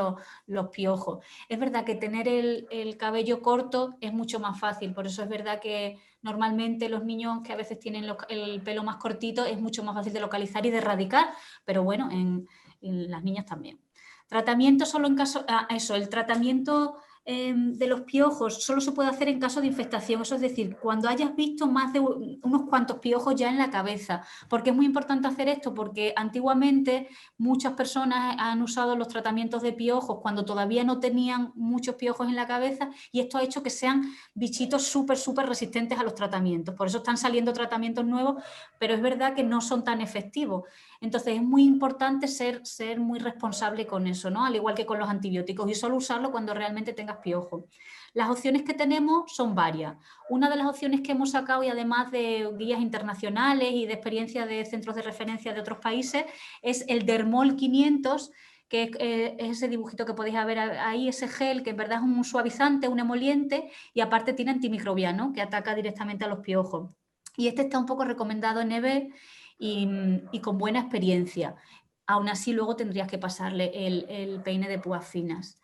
los piojos. Es verdad que tener el cabello corto es mucho más fácil, por eso es verdad que normalmente los niños que a veces tienen el pelo más cortito es mucho más fácil de localizar y de erradicar, pero bueno, en las niñas también. Tratamiento solo en caso... el tratamiento de los piojos solo se puede hacer en caso de infestación, eso es decir, cuando hayas visto más de unos cuantos piojos ya en la cabeza. ¿Por qué es muy importante hacer esto? Porque antiguamente muchas personas han usado los tratamientos de piojos cuando todavía no tenían muchos piojos en la cabeza y esto ha hecho que sean bichitos súper resistentes a los tratamientos. Por eso están saliendo tratamientos nuevos, pero es verdad que no son tan efectivos. Entonces es muy importante ser muy responsable con eso, ¿no? Al igual que con los antibióticos, y solo usarlo cuando realmente tengas piojo. Las opciones que tenemos son varias. Una de las opciones que hemos sacado, y además de guías internacionales y de experiencia de centros de referencia de otros países, es el Dermol 500, que es ese dibujito que podéis ver ahí, ese gel que en verdad es un suavizante, un emoliente, y aparte tiene antimicrobiano, que ataca directamente a los piojos. Y este está un poco recomendado en EVE y con buena experiencia. Aún así, luego tendrías que pasarle el peine de púas finas.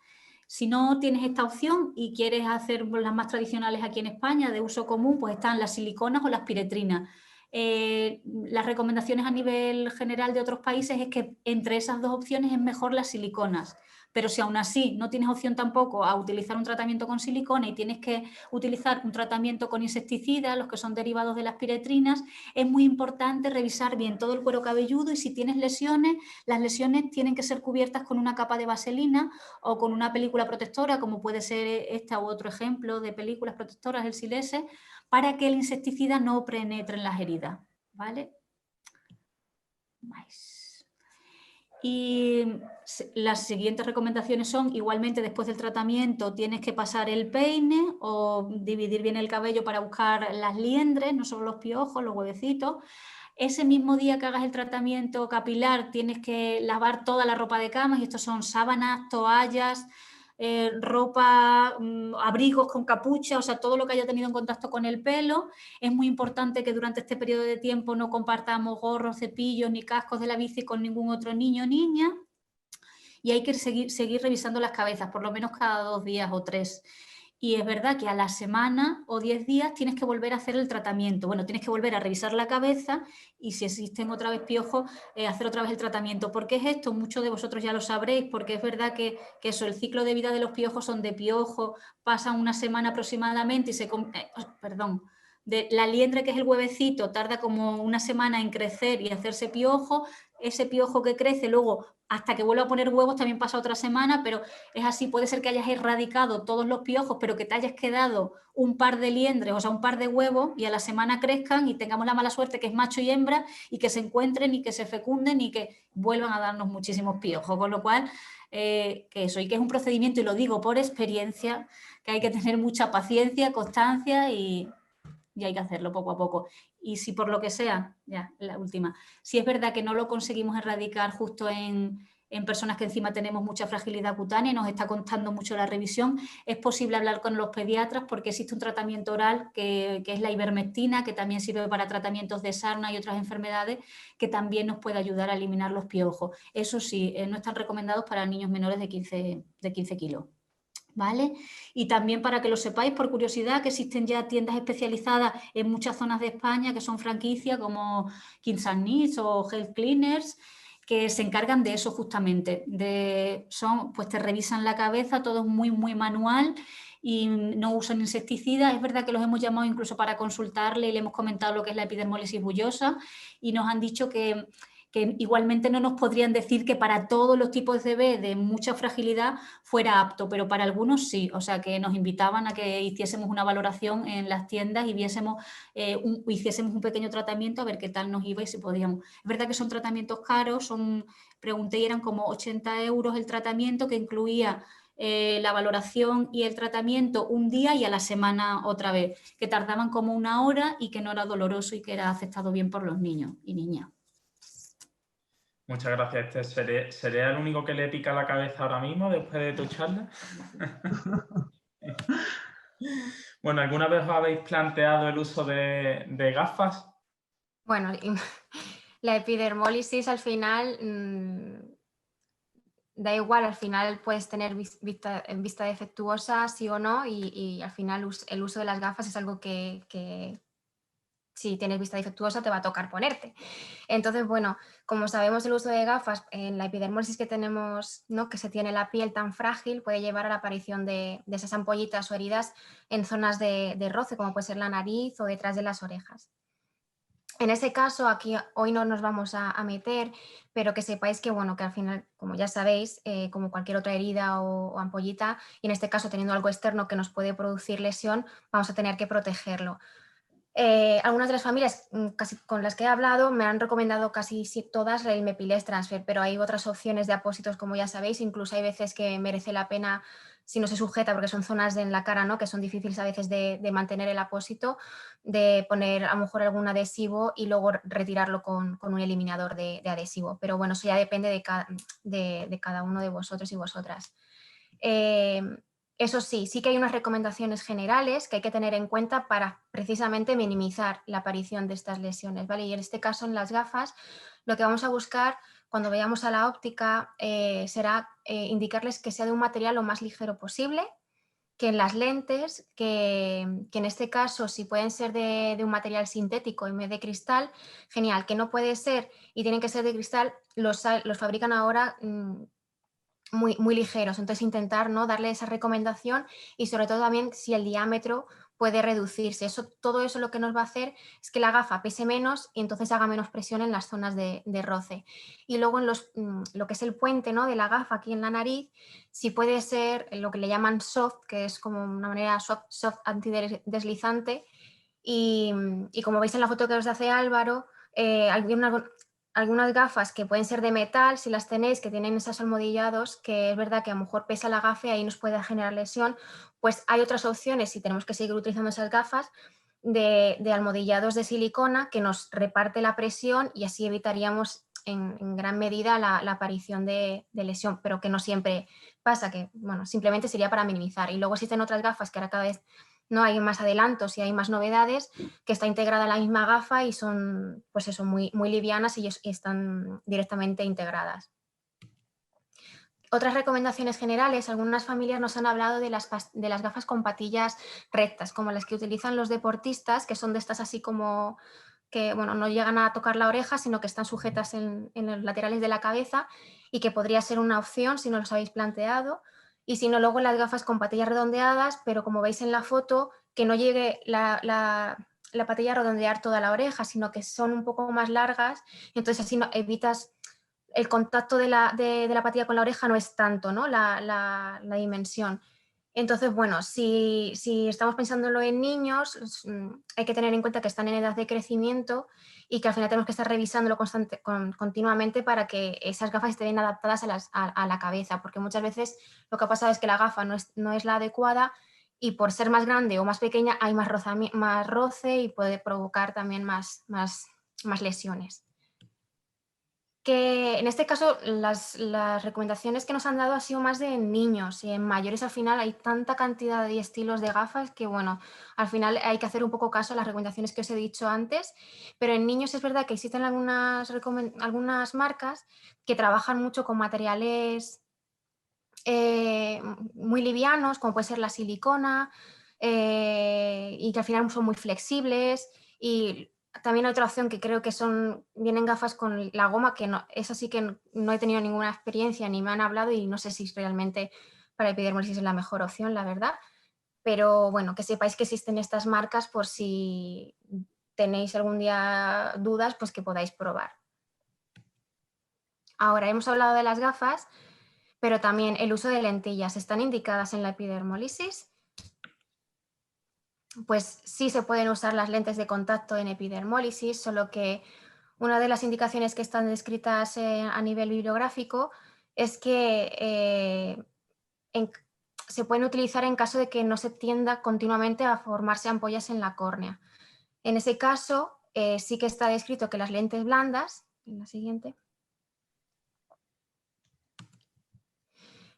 Si no tienes esta opción y quieres hacer las más tradicionales aquí en España, de uso común, pues están las siliconas o las piretrinas. Las recomendaciones a nivel general de otros países es que entre esas dos opciones es mejor las siliconas. Pero si aún así no tienes opción tampoco a utilizar un tratamiento con silicona y tienes que utilizar un tratamiento con insecticidas, los que son derivados de las piretrinas, es muy importante revisar bien todo el cuero cabelludo y si tienes lesiones, las lesiones tienen que ser cubiertas con una capa de vaselina o con una película protectora, como puede ser esta u otro ejemplo de películas protectoras, el Silese, para que el insecticida no penetre en las heridas, ¿vale? Y las siguientes recomendaciones son, igualmente después del tratamiento tienes que pasar el peine o dividir bien el cabello para buscar las liendres, no solo los piojos, los huevecitos. Ese mismo día que hagas el tratamiento capilar tienes que lavar toda la ropa de cama, y estos son sábanas, toallas, ropa, abrigos con capucha, o sea, todo lo que haya tenido en contacto con el pelo. Es muy importante que durante este periodo de tiempo no compartamos gorros, cepillos ni cascos de la bici con ningún otro niño o niña. Y hay que seguir revisando las cabezas, por lo menos cada 2 días o 3. Y es verdad que a la semana o 10 días tienes que volver a hacer el tratamiento. Bueno, tienes que volver a revisar la cabeza y si existen otra vez piojos, hacer otra vez el tratamiento. ¿Por qué es esto? Muchos de vosotros ya lo sabréis, porque es verdad que eso, el ciclo de vida de los piojos son de piojo, pasan una semana aproximadamente y la liendre, que es el huevecito, tarda como una semana en crecer y hacerse piojo. Ese piojo que crece luego hasta que vuelva a poner huevos también pasa otra semana, pero es así, puede ser que hayas erradicado todos los piojos, pero que te hayas quedado un par de liendres, o sea, un par de huevos, y a la semana crezcan y tengamos la mala suerte que es macho y hembra y que se encuentren y que se fecunden y que vuelvan a darnos muchísimos piojos, con lo cual, que eso, y que es un procedimiento, y lo digo por experiencia, que hay que tener mucha paciencia, constancia y hay que hacerlo poco a poco. Y si por lo que sea, ya, la última, si es verdad que no lo conseguimos erradicar justo en personas que encima tenemos mucha fragilidad cutánea y nos está costando mucho la revisión, es posible hablar con los pediatras porque existe un tratamiento oral que es la ivermectina, que también sirve para tratamientos de sarna y otras enfermedades, que también nos puede ayudar a eliminar los piojos. Eso sí, no están recomendados para niños menores de 15 kilos. ¿Vale? Y también para que lo sepáis, por curiosidad, que existen ya tiendas especializadas en muchas zonas de España que son franquicias como Kings and Needs o Health Cleaners, que se encargan de eso justamente, pues te revisan la cabeza, todo es muy manual y no usan insecticidas. Es verdad que los hemos llamado incluso para consultarle y le hemos comentado lo que es la epidermólisis bullosa y nos han dicho que que igualmente no nos podrían decir que para todos los tipos de bebés de mucha fragilidad fuera apto, pero para algunos sí, o sea que nos invitaban a que hiciésemos una valoración en las tiendas y viésemos, hiciésemos un pequeño tratamiento a ver qué tal nos iba y si podíamos. Es verdad que son tratamientos caros, pregunté y eran como 80 € el tratamiento, que incluía la valoración y el tratamiento un día y a la semana otra vez, que tardaban como 1 hora y que no era doloroso y que era aceptado bien por los niños y niñas. Muchas gracias, Esther. ¿Seré el único que le pica la cabeza ahora mismo después de tu charla? Bueno, ¿alguna vez os habéis planteado el uso de gafas? Bueno, la epidermólisis al final da igual, al final puedes tener vista defectuosa, sí o no, y al final el uso de las gafas es algo que si tienes vista defectuosa te va a tocar ponerte. Entonces, bueno, como sabemos, el uso de gafas en la epidermosis que tenemos, ¿no?, que se tiene la piel tan frágil, puede llevar a la aparición de esas ampollitas o heridas en zonas de roce, como puede ser la nariz o detrás de las orejas. En ese caso, aquí hoy no nos vamos a meter, pero que sepáis que, bueno, que al final, como ya sabéis, como cualquier otra herida o ampollita, y en este caso teniendo algo externo que nos puede producir lesión, vamos a tener que protegerlo. Algunas de las familias casi con las que he hablado me han recomendado casi todas el Mepilex Transfer, pero hay otras opciones de apósitos, como ya sabéis, incluso hay veces que merece la pena, si no se sujeta, porque son zonas en la cara, ¿no?, que son difíciles a veces de mantener el apósito, de poner a lo mejor algún adhesivo y luego retirarlo con un eliminador de adhesivo. Pero bueno, eso ya depende de cada uno de vosotros y vosotras. Eso sí, sí que hay unas recomendaciones generales que hay que tener en cuenta para precisamente minimizar la aparición de estas lesiones, ¿vale? Y en este caso, en las gafas, lo que vamos a buscar cuando vayamos a la óptica será indicarles que sea de un material lo más ligero posible, que en las lentes, que en este caso, si pueden ser de un material sintético en vez de cristal, genial. Que no puede ser y tienen que ser de cristal, los fabrican ahora muy ligeros, entonces intentar, ¿no?, darle esa recomendación y sobre todo también si el diámetro puede reducirse. Todo eso lo que nos va a hacer es que la gafa pese menos y entonces haga menos presión en las zonas de roce. Y luego en lo que es el puente, ¿no?, de la gafa aquí en la nariz, si puede ser lo que le llaman soft, que es como una manera soft antideslizante, y como veis en la foto que os hace Álvaro, hay algunas gafas que pueden ser de metal, si las tenéis, que tienen esos almohadillados, que es verdad que a lo mejor pesa la gafa y ahí nos puede generar lesión, pues hay otras opciones, si tenemos que seguir utilizando esas gafas, de almohadillados de silicona que nos reparte la presión y así evitaríamos en gran medida la aparición de lesión, pero que no siempre pasa, que bueno, simplemente sería para minimizar. Y luego existen otras gafas que ahora cada vez no hay más adelantos y hay más novedades, que está integrada en la misma gafa y son, pues eso, muy livianas y están directamente integradas. Otras recomendaciones generales, algunas familias nos han hablado de las gafas con patillas rectas, como las que utilizan los deportistas, que son de estas así como que bueno, no llegan a tocar la oreja, sino que están sujetas en los laterales de la cabeza y que podría ser una opción si no los habéis planteado. Y si no, luego las gafas con patillas redondeadas, pero como veis en la foto, que no llegue la patilla a redondear toda la oreja, sino que son un poco más largas, y entonces así evitas el contacto de la patilla con la oreja, no es tanto, ¿no?, la dimensión. Entonces, bueno, si estamos pensándolo en niños, hay que tener en cuenta que están en edad de crecimiento y que al final tenemos que estar revisándolo continuamente para que esas gafas estén bien adaptadas a la cabeza, porque muchas veces lo que ha pasado es que la gafa no es la adecuada y por ser más grande o más pequeña hay más roce y puede provocar también más lesiones. Que en este caso las recomendaciones que nos han dado han sido más de niños y en mayores al final hay tanta cantidad de estilos de gafas que bueno, al final hay que hacer un poco caso a las recomendaciones que os he dicho antes, pero en niños es verdad que existen algunas marcas que trabajan mucho con materiales muy livianos, como puede ser la silicona, y que al final son muy flexibles. Y también otra opción que creo que vienen gafas con la goma, que no, eso sí que no he tenido ninguna experiencia ni me han hablado y no sé si realmente para epidermosis es la mejor opción, la verdad. Pero bueno, que sepáis que existen estas marcas por si tenéis algún día dudas, pues que podáis probar. Ahora, hemos hablado de las gafas, pero también el uso de lentillas. ¿Están indicadas en la epidermólisis? Pues sí se pueden usar las lentes de contacto en epidermólisis, solo que una de las indicaciones que están descritas a nivel bibliográfico es que se pueden utilizar en caso de que no se tienda continuamente a formarse ampollas en la córnea. En ese caso, sí que está descrito que las lentes blandas, en la siguiente,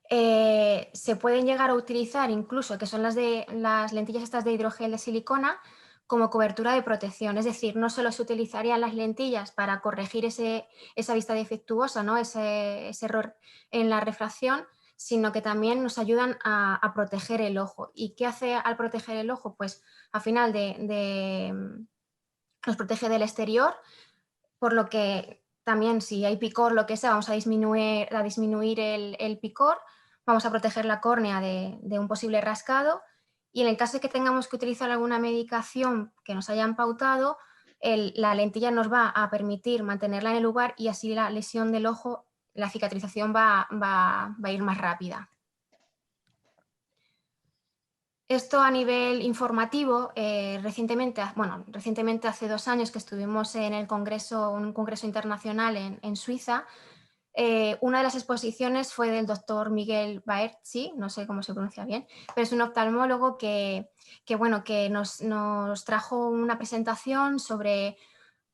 se pueden llegar a utilizar incluso, que son las lentillas estas de hidrogel de silicona, como cobertura de protección. Es decir, no solo se utilizarían las lentillas para corregir esa vista defectuosa, ¿no? ese error en la refracción, sino que también nos ayudan a proteger el ojo. ¿Y qué hace al proteger el ojo? Pues al final nos protege del exterior, por lo que también si hay picor, lo que sea, vamos a disminuir el picor, vamos a proteger la córnea de un posible rascado, y en el caso de que tengamos que utilizar alguna medicación que nos hayan pautado, la lentilla nos va a permitir mantenerla en el lugar y así la lesión del ojo, la cicatrización va a ir más rápida. Esto a nivel informativo, recientemente hace 2 años que estuvimos en un congreso internacional en Suiza, una de las exposiciones fue del doctor Miguel Baertzi, no sé cómo se pronuncia bien, pero es un oftalmólogo que nos trajo una presentación sobre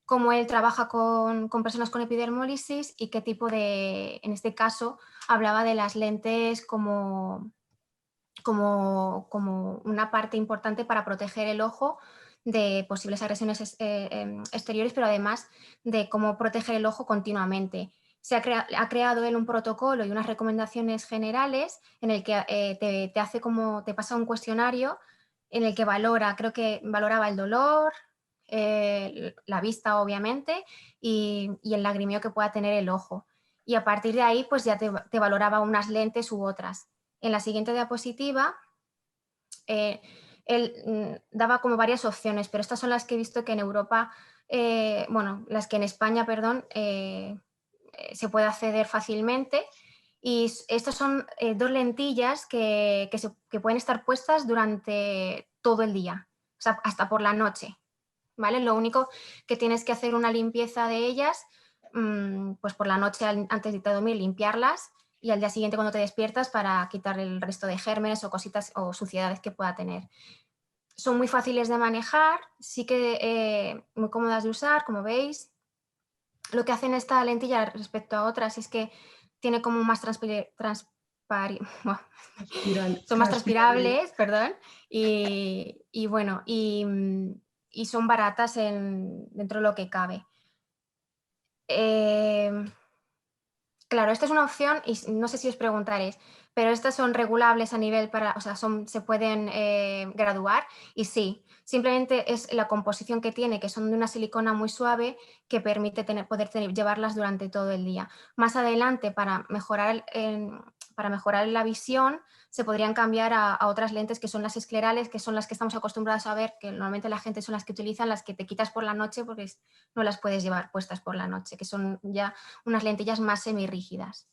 cómo él trabaja con personas con epidermólisis y qué tipo en este caso, hablaba de las lentes como una parte importante para proteger el ojo de posibles agresiones exteriores, pero además de cómo proteger el ojo continuamente. Ha creado él un protocolo y unas recomendaciones generales en el que te pasa un cuestionario en el que creo que valoraba el dolor, la vista obviamente y el lagrimeo que pueda tener el ojo. Y a partir de ahí pues ya te valoraba unas lentes u otras. En la siguiente diapositiva, él daba como varias opciones, pero estas son las que he visto que en Europa, las que en España, perdón, se puede acceder fácilmente. Y estas son 2 lentillas que pueden estar puestas durante todo el día, o sea, hasta por la noche, ¿vale? Lo único que tienes que hacer una limpieza de ellas, pues por la noche antes de dormir, limpiarlas, y al día siguiente cuando te despiertas para quitar el resto de gérmenes o cositas o suciedades que pueda tener. Son muy fáciles de manejar, sí que muy cómodas de usar, como veis. Lo que hacen esta lentilla respecto a otras es que tiene como más son más transpirables, perdón, y bueno, y son baratas dentro de lo que cabe. Claro, esta es una opción y no sé si os preguntaréis, pero estas son regulables a nivel se pueden graduar, y sí, simplemente es la composición que tiene, que son de una silicona muy suave que permite llevarlas durante todo el día. Más adelante, para mejorar la visión, se podrían cambiar a otras lentes que son las esclerales, que son las que estamos acostumbrados a ver, que normalmente la gente son las que utilizan, las que te quitas por la noche porque no las puedes llevar puestas por la noche, que son ya unas lentillas más semirrígidas.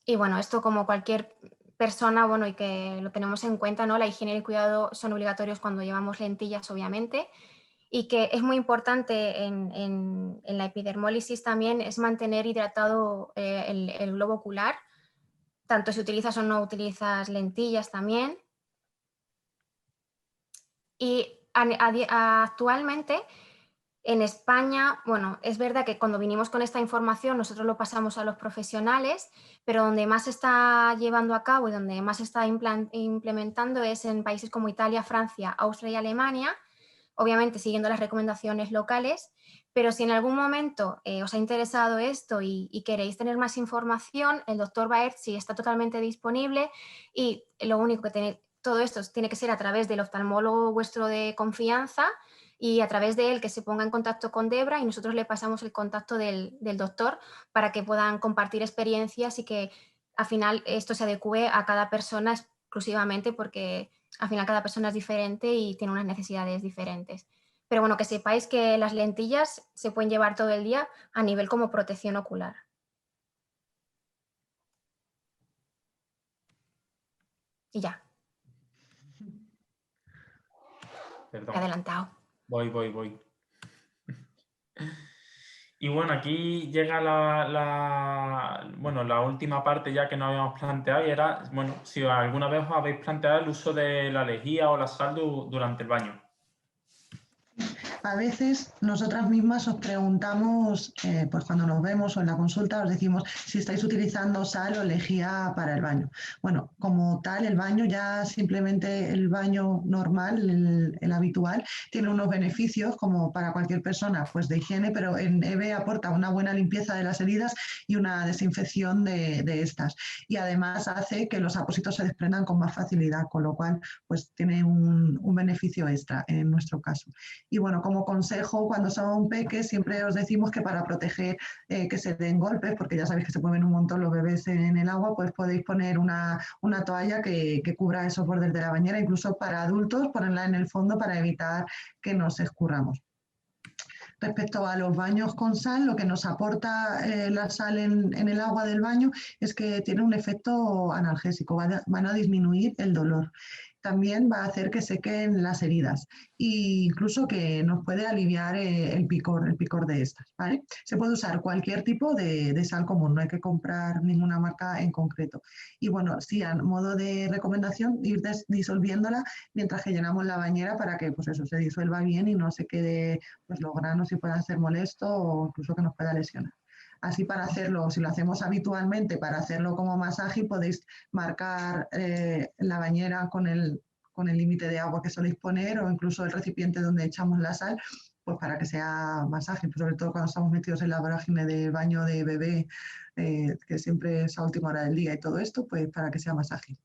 Y bueno, esto como cualquier persona, y que lo tenemos en cuenta, ¿no? La higiene y el cuidado son obligatorios cuando llevamos lentillas, obviamente, y que es muy importante en la epidermólisis también es mantener hidratado el globo ocular, tanto si utilizas o no utilizas lentillas también. Y actualmente en España, es verdad que cuando vinimos con esta información nosotros lo pasamos a los profesionales, pero donde más se está llevando a cabo y donde más se está implementando es en países como Italia, Francia, Austria y Alemania, obviamente siguiendo las recomendaciones locales, pero si en algún momento os ha interesado esto y queréis tener más información, el doctor Baertzi está totalmente disponible, y lo único que todo esto tiene que ser a través del oftalmólogo vuestro de confianza y a través de él que se ponga en contacto con Debra, y nosotros le pasamos el contacto del doctor para que puedan compartir experiencias y que al final esto se adecue a cada persona exclusivamente, porque al final cada persona es diferente y tiene unas necesidades diferentes. Pero bueno, que sepáis que las lentillas se pueden llevar todo el día a nivel como protección ocular. Y ya, me he Perdón. adelantado. Voy. Y bueno, aquí llega la última parte ya que nos habíamos planteado y era, bueno, si alguna vez os habéis planteado el uso de la lejía o la sal durante el baño. A veces nosotras mismas os preguntamos, pues cuando nos vemos o en la consulta, os decimos si estáis utilizando sal o lejía para el baño. Bueno, como tal, el baño ya simplemente el baño normal, el habitual, tiene unos beneficios como para cualquier persona, pues de higiene, pero en EVE aporta una buena limpieza de las heridas y una desinfección de estas. Y además hace que los apósitos se desprendan con más facilidad, con lo cual pues tiene un beneficio extra en nuestro caso. Y bueno, como consejo, cuando son peques, siempre os decimos que para proteger que se den golpes, porque ya sabéis que se mueven un montón los bebés en el agua, pues podéis poner una toalla que cubra esos bordes de la bañera, incluso para adultos, ponerla en el fondo para evitar que nos escurramos. Respecto a los baños con sal, lo que nos aporta la sal en el agua del baño es que tiene un efecto analgésico, van a disminuir el dolor. También va a hacer que sequen las heridas e incluso que nos puede aliviar el picor de estas, ¿vale? Se puede usar cualquier tipo de sal común, no hay que comprar ninguna marca en concreto. Y bueno, sí, a modo de recomendación, ir disolviéndola mientras que llenamos la bañera para que pues eso se disuelva bien y no se quede pues los granos y puedan ser molestos o incluso que nos pueda lesionar. Así para hacerlo, si lo hacemos habitualmente, para hacerlo como más ágil, podéis marcar la bañera con el límite de agua que soléis poner o incluso el recipiente donde echamos la sal, pues para que sea más ágil, pues sobre todo cuando estamos metidos en la vorágine de baño de bebé, que siempre es a última hora del día y todo esto, pues para que sea más ágil.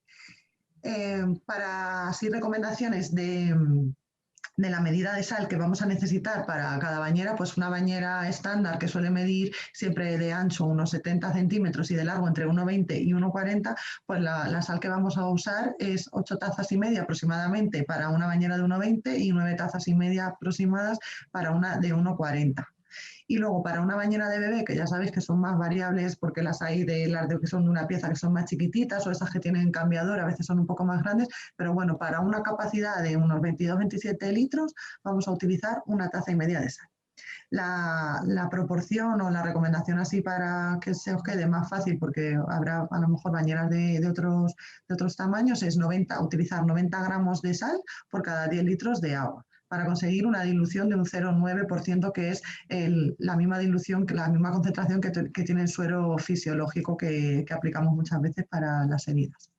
Para así recomendaciones de la medida de sal que vamos a necesitar para cada bañera, pues una bañera estándar que suele medir siempre de ancho unos 70 centímetros y de largo entre 1,20 y 1,40, pues la sal que vamos a usar es 8 tazas y media aproximadamente para una bañera de 1,20 y 9 tazas y media aproximadas para una de 1,40. Y luego para una bañera de bebé, que ya sabéis que son más variables porque las hay de las que son de una pieza que son más chiquititas o esas que tienen cambiador, a veces son un poco más grandes, pero bueno, para una capacidad de unos 22-27 litros vamos a utilizar una taza y media de sal. La proporción o la recomendación así para que se os quede más fácil, porque habrá a lo mejor bañeras de otros tamaños, es utilizar 90 gramos de sal por cada 10 litros de agua, para conseguir una dilución de un 0,9%, que es la misma dilución, la misma concentración que tiene el suero fisiológico que aplicamos muchas veces para las heridas.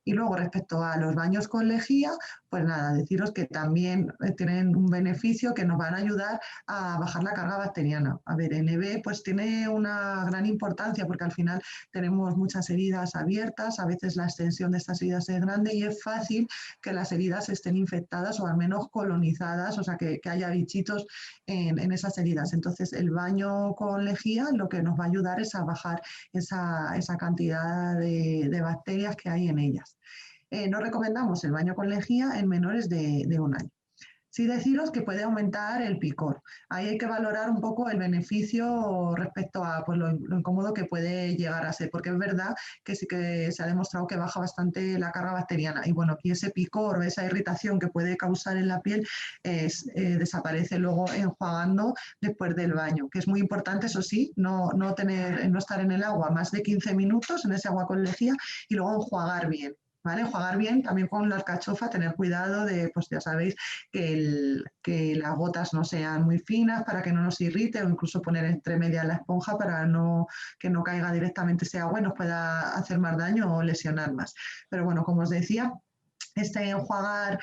Y luego respecto a los baños con lejía, pues nada, deciros que también tienen un beneficio que nos van a ayudar a bajar la carga bacteriana. A ver, en EVE pues tiene una gran importancia porque al final tenemos muchas heridas abiertas, a veces la extensión de estas heridas es grande y es fácil que las heridas estén infectadas o al menos colonizadas, o sea, que haya bichitos en esas heridas. Entonces, el baño con lejía lo que nos va a ayudar es a bajar esa cantidad de bacterias que hay en ellas. No recomendamos el baño con lejía en menores de 1 año. Sí deciros que puede aumentar el picor. Ahí hay que valorar un poco el beneficio respecto a pues, lo incómodo que puede llegar a ser, porque es verdad que sí que se ha demostrado que baja bastante la carga bacteriana. Y bueno, aquí ese picor o esa irritación que puede causar en la piel desaparece luego enjuagando después del baño, que es muy importante, eso sí, no estar en el agua más de 15 minutos en ese agua con lejía y luego enjuagar bien. ¿Vale? Enjuagar bien, también con la alcachofa, tener cuidado de, pues ya sabéis, que las gotas no sean muy finas para que no nos irrite o incluso poner entre medias la esponja para que no caiga directamente ese agua y nos pueda hacer más daño o lesionar más. Pero bueno, como os decía, este enjuagar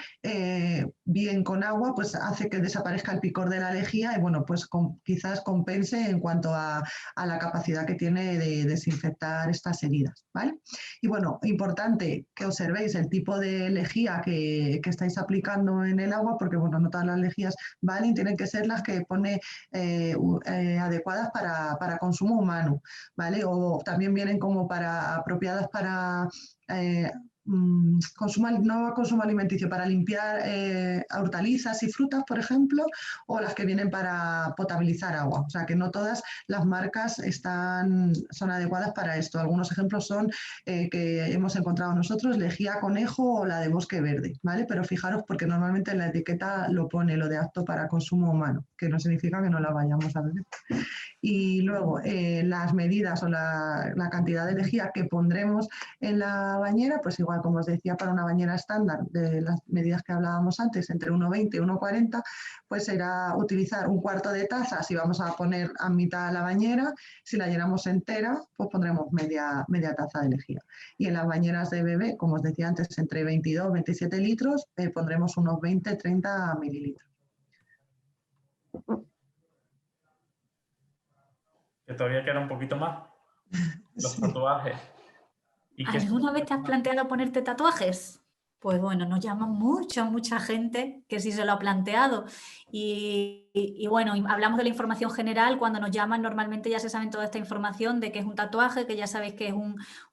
bien con agua pues hace que desaparezca el picor de la lejía y bueno, pues quizás compense en cuanto a la capacidad que tiene de desinfectar estas heridas, ¿vale? Y bueno, importante que observéis el tipo de lejía que estáis aplicando en el agua, porque bueno, no todas las lejías valen, tienen que ser las que pone adecuadas para consumo humano, ¿vale? O también vienen como apropiadas para consumo alimenticio, para limpiar hortalizas y frutas, por ejemplo, o las que vienen para potabilizar agua. O sea, que no todas las marcas son adecuadas para esto. Algunos ejemplos son que hemos encontrado nosotros, Lejía Conejo o la de Bosque Verde, ¿vale? Pero fijaros, porque normalmente en la etiqueta lo pone lo de apto para consumo humano, que no significa que no la vayamos a beber. Y luego las medidas o la cantidad de lejía que pondremos en la bañera, pues igual como os decía, para una bañera estándar de las medidas que hablábamos antes, entre 1,20 y 1,40, pues será utilizar un cuarto de taza si vamos a poner a mitad la bañera. Si la llenamos entera, pues pondremos media taza de lejía. Y en las bañeras de bebé, como os decía antes, entre 22 y 27 litros, pondremos unos 20-30 mililitros. Que todavía queda un poquito más. Los Sí. tatuajes. ¿Alguna vez te has planteado ponerte tatuajes? Pues bueno, nos llama mucha gente que sí se lo ha planteado. Y bueno, hablamos de la información general. Cuando nos llaman normalmente ya se saben toda esta información de que es un tatuaje, que ya sabéis que es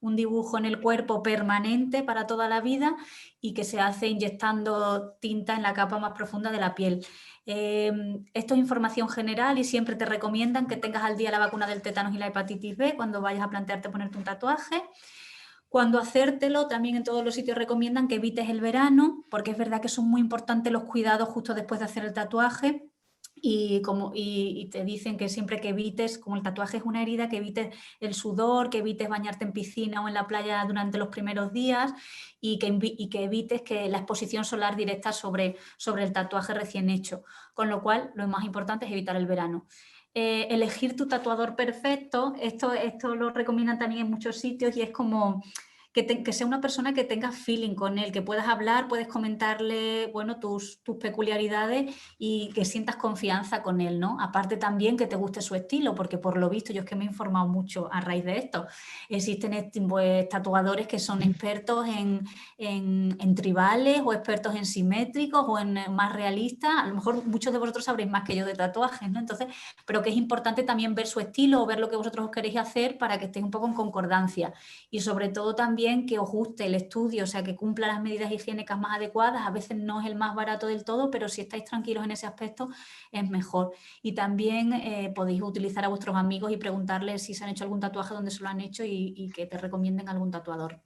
un dibujo en el cuerpo permanente para toda la vida y que se hace inyectando tinta en la capa más profunda de la piel. Esto es información general y siempre te recomiendan que tengas al día la vacuna del tétanos y la hepatitis B cuando vayas a plantearte ponerte un tatuaje. Cuando hacértelo, también en todos los sitios recomiendan que evites el verano, porque es verdad que son muy importantes los cuidados justo después de hacer el tatuaje. Y te dicen que siempre que evites, como el tatuaje es una herida, que evites el sudor, que evites bañarte en piscina o en la playa durante los primeros días y que evites que la exposición solar directa sobre el tatuaje recién hecho. Con lo cual, lo más importante es evitar el verano. Elegir tu tatuador perfecto, esto lo recomiendan también en muchos sitios y es como que sea una persona que tenga feeling con él, que puedas hablar, puedes comentarle, bueno, tus peculiaridades y que sientas confianza con él, ¿no? Aparte también que te guste su estilo, porque por lo visto, yo es que me he informado mucho a raíz de esto, existen pues, tatuadores que son expertos en tribales o expertos en simétricos o en más realistas. A lo mejor muchos de vosotros sabréis más que yo de tatuajes, ¿no? Entonces, pero que es importante también ver su estilo o ver lo que vosotros os queréis hacer para que estéis un poco en concordancia. Y sobre todo también que os guste el estudio, o sea, que cumpla las medidas higiénicas más adecuadas. A veces no es el más barato del todo, pero si estáis tranquilos en ese aspecto es mejor. Y también podéis utilizar a vuestros amigos y preguntarles si se han hecho algún tatuaje, dónde se lo han hecho y que te recomienden algún tatuador.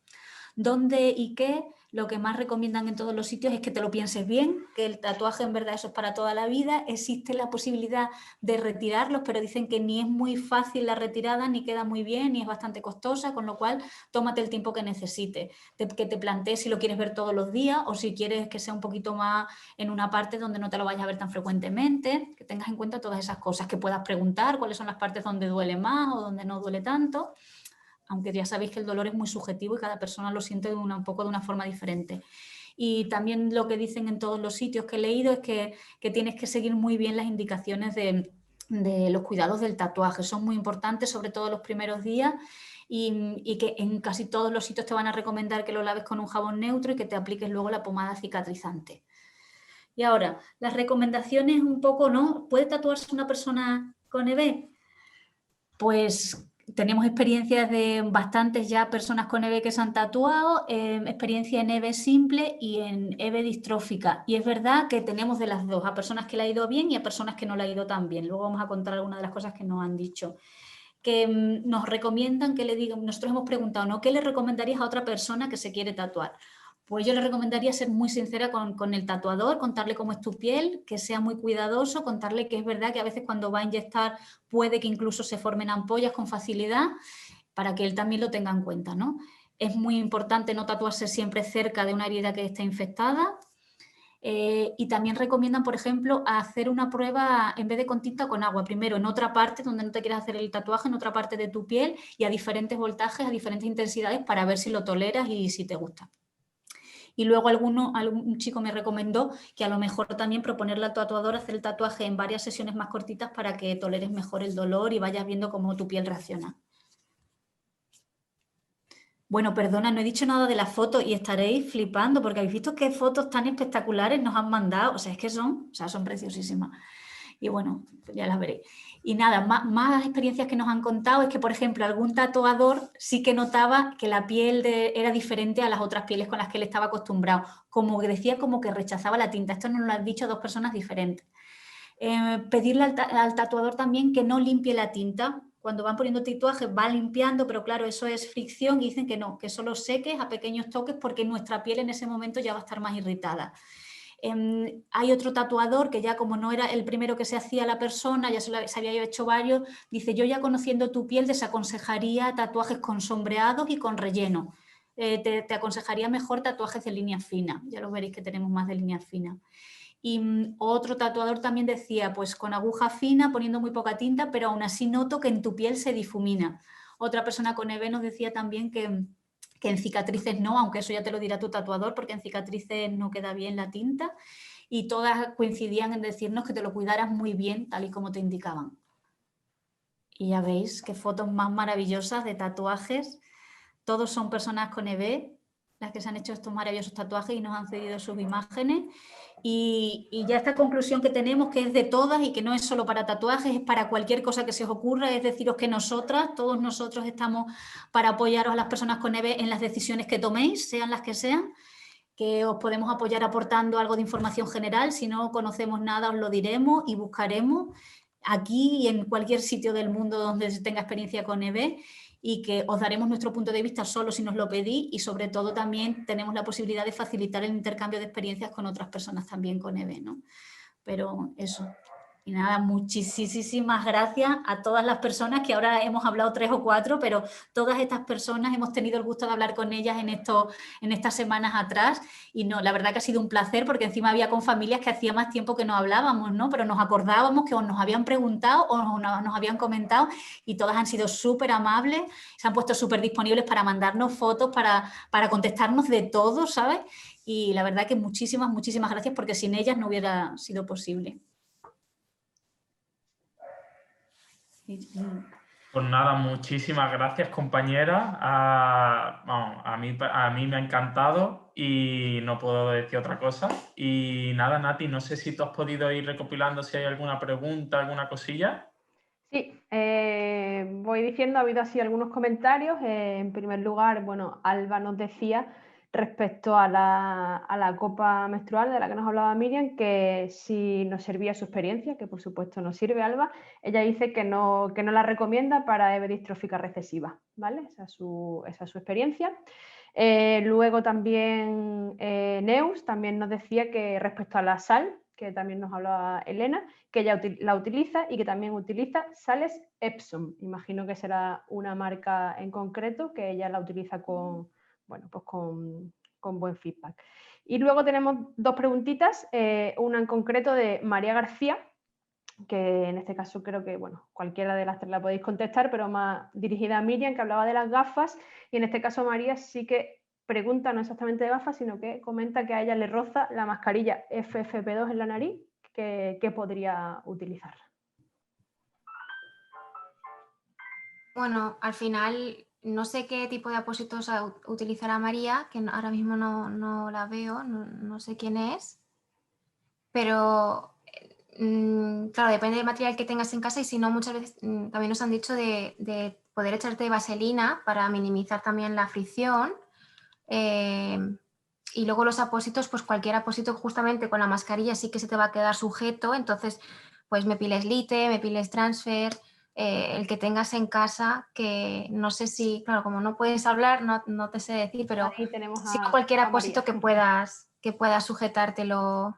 ¿Dónde y qué? Lo que más recomiendan en todos los sitios es que te lo pienses bien, que el tatuaje en verdad eso es para toda la vida. Existe la posibilidad de retirarlos, pero dicen que ni es muy fácil la retirada, ni queda muy bien, ni es bastante costosa, con lo cual tómate el tiempo que necesites, que te plantees si lo quieres ver todos los días o si quieres que sea un poquito más en una parte donde no te lo vayas a ver tan frecuentemente, que tengas en cuenta todas esas cosas, que puedas preguntar cuáles son las partes donde duele más o donde no duele tanto. Aunque ya sabéis que el dolor es muy subjetivo y cada persona lo siente un poco de una forma diferente. Y también lo que dicen en todos los sitios que he leído es que tienes que seguir muy bien las indicaciones de los cuidados del tatuaje. Son muy importantes, sobre todo los primeros días, y que en casi todos los sitios te van a recomendar que lo laves con un jabón neutro y que te apliques luego la pomada cicatrizante. Y ahora, las recomendaciones un poco, ¿no? ¿Puede tatuarse una persona con EB? Pues tenemos experiencias de bastantes ya personas con EB que se han tatuado, experiencia en EB simple y en EB distrófica. Y es verdad que tenemos de las dos, a personas que le ha ido bien y a personas que no le ha ido tan bien. Luego vamos a contar algunas de las cosas que nos han dicho. Que nos recomiendan que le digan, nosotros hemos preguntado, ¿no? ¿Qué le recomendarías a otra persona que se quiere tatuar? Pues yo le recomendaría ser muy sincera con el tatuador, contarle cómo es tu piel, que sea muy cuidadoso, contarle que es verdad que a veces cuando va a inyectar puede que incluso se formen ampollas con facilidad, para que él también lo tenga en cuenta, ¿no? Es muy importante no tatuarse siempre cerca de una herida que esté infectada. Y también recomiendan, por ejemplo, hacer una prueba en vez de con tinta, con agua. Primero en otra parte donde no te quieras hacer el tatuaje, en otra parte de tu piel y a diferentes voltajes, a diferentes intensidades para ver si lo toleras y si te gusta. Y luego algún chico me recomendó que a lo mejor también proponerle al tatuador hacer el tatuaje en varias sesiones más cortitas para que toleres mejor el dolor y vayas viendo cómo tu piel reacciona. Bueno, perdona, no he dicho nada de la foto y estaréis flipando porque habéis visto qué fotos tan espectaculares nos han mandado. O sea, es que son preciosísimas. Y bueno, pues ya las veréis. Y nada, más experiencias que nos han contado es que, por ejemplo, algún tatuador sí que notaba que la piel era diferente a las otras pieles con las que él estaba acostumbrado. Como que decía como que rechazaba la tinta. Esto nos lo han dicho dos personas diferentes. Pedirle al tatuador también que no limpie la tinta. Cuando van poniendo tatuajes va limpiando, pero claro, eso es fricción y dicen que no, que solo seques a pequeños toques porque nuestra piel en ese momento ya va a estar más irritada. Hay otro tatuador que ya como no era el primero que se hacía la persona, ya se había hecho varios, dice, yo ya conociendo tu piel desaconsejaría tatuajes con sombreados y con relleno. Te aconsejaría mejor tatuajes de línea fina, ya lo veréis que tenemos más de línea fina. Y otro tatuador también decía, pues con aguja fina, poniendo muy poca tinta, pero aún así noto que en tu piel se difumina. Otra persona con EB nos decía también que en cicatrices no, aunque eso ya te lo dirá tu tatuador, porque en cicatrices no queda bien la tinta, y todas coincidían en decirnos que te lo cuidaras muy bien, tal y como te indicaban. Y ya veis qué fotos más maravillosas de tatuajes. Todos son personas con EB, las que se han hecho estos maravillosos tatuajes y nos han cedido sus imágenes. Y ya esta conclusión que tenemos, que es de todas y que no es solo para tatuajes, es para cualquier cosa que se os ocurra, es deciros que todos nosotros estamos para apoyaros a las personas con EB en las decisiones que toméis, sean las que sean, que os podemos apoyar aportando algo de información general, si no conocemos nada os lo diremos y buscaremos aquí y en cualquier sitio del mundo donde se tenga experiencia con EB, y que os daremos nuestro punto de vista solo si nos lo pedís, y sobre todo también tenemos la posibilidad de facilitar el intercambio de experiencias con otras personas también con EB, ¿no? Pero eso. Y nada, muchísimas gracias a todas las personas, que ahora hemos hablado 3 o 4, pero todas estas personas hemos tenido el gusto de hablar con ellas en estas semanas atrás, y no, la verdad que ha sido un placer, porque encima había con familias que hacía más tiempo que no hablábamos, ¿no? Pero nos acordábamos que o nos habían preguntado o nos habían comentado, y todas han sido súper amables, se han puesto súper disponibles para mandarnos fotos, para contestarnos de todo, ¿sabes? Y la verdad que muchísimas gracias, porque sin ellas no hubiera sido posible. Pues nada, muchísimas gracias, compañera. A mí me ha encantado y no puedo decir otra cosa. Y nada, Nati, no sé si tú has podido ir recopilando si hay alguna pregunta, alguna cosilla. Sí, voy diciendo, ha habido así algunos comentarios. En primer lugar, bueno, Alba nos decía respecto a la copa menstrual de la que nos hablaba Miriam, que si nos servía su experiencia, que por supuesto nos sirve, Alba. Ella dice que no la recomienda para EB distrófica recesiva, ¿vale? Esa es su experiencia. Luego también Neus también nos decía que respecto a la sal, que también nos hablaba Elena, que ella la utiliza y que también utiliza sales Epsom. Imagino que será una marca en concreto que ella la utiliza con buen feedback. Y luego tenemos 2 preguntitas, una en concreto de María García, que en este caso creo que, bueno, cualquiera de las 3 la podéis contestar, pero más dirigida a Miriam, que hablaba de las gafas, y en este caso María sí que pregunta no exactamente de gafas, sino que comenta que a ella le roza la mascarilla FFP2 en la nariz, que podría utilizar. Bueno, al final no sé qué tipo de apósitos utilizará María, que ahora mismo no la veo, no sé quién es, pero claro, depende del material que tengas en casa, y si no, muchas veces también nos han dicho de poder echarte vaselina para minimizar también la fricción. Y luego los apósitos, pues cualquier apósito justamente con la mascarilla sí que se te va a quedar sujeto, entonces pues Mepiles Lite, Mepiles Transfer, el que tengas en casa, que no sé si, claro, como no puedes hablar, no te sé decir, pero aquí tenemos sí cualquier apósito que puedas sujetártelo.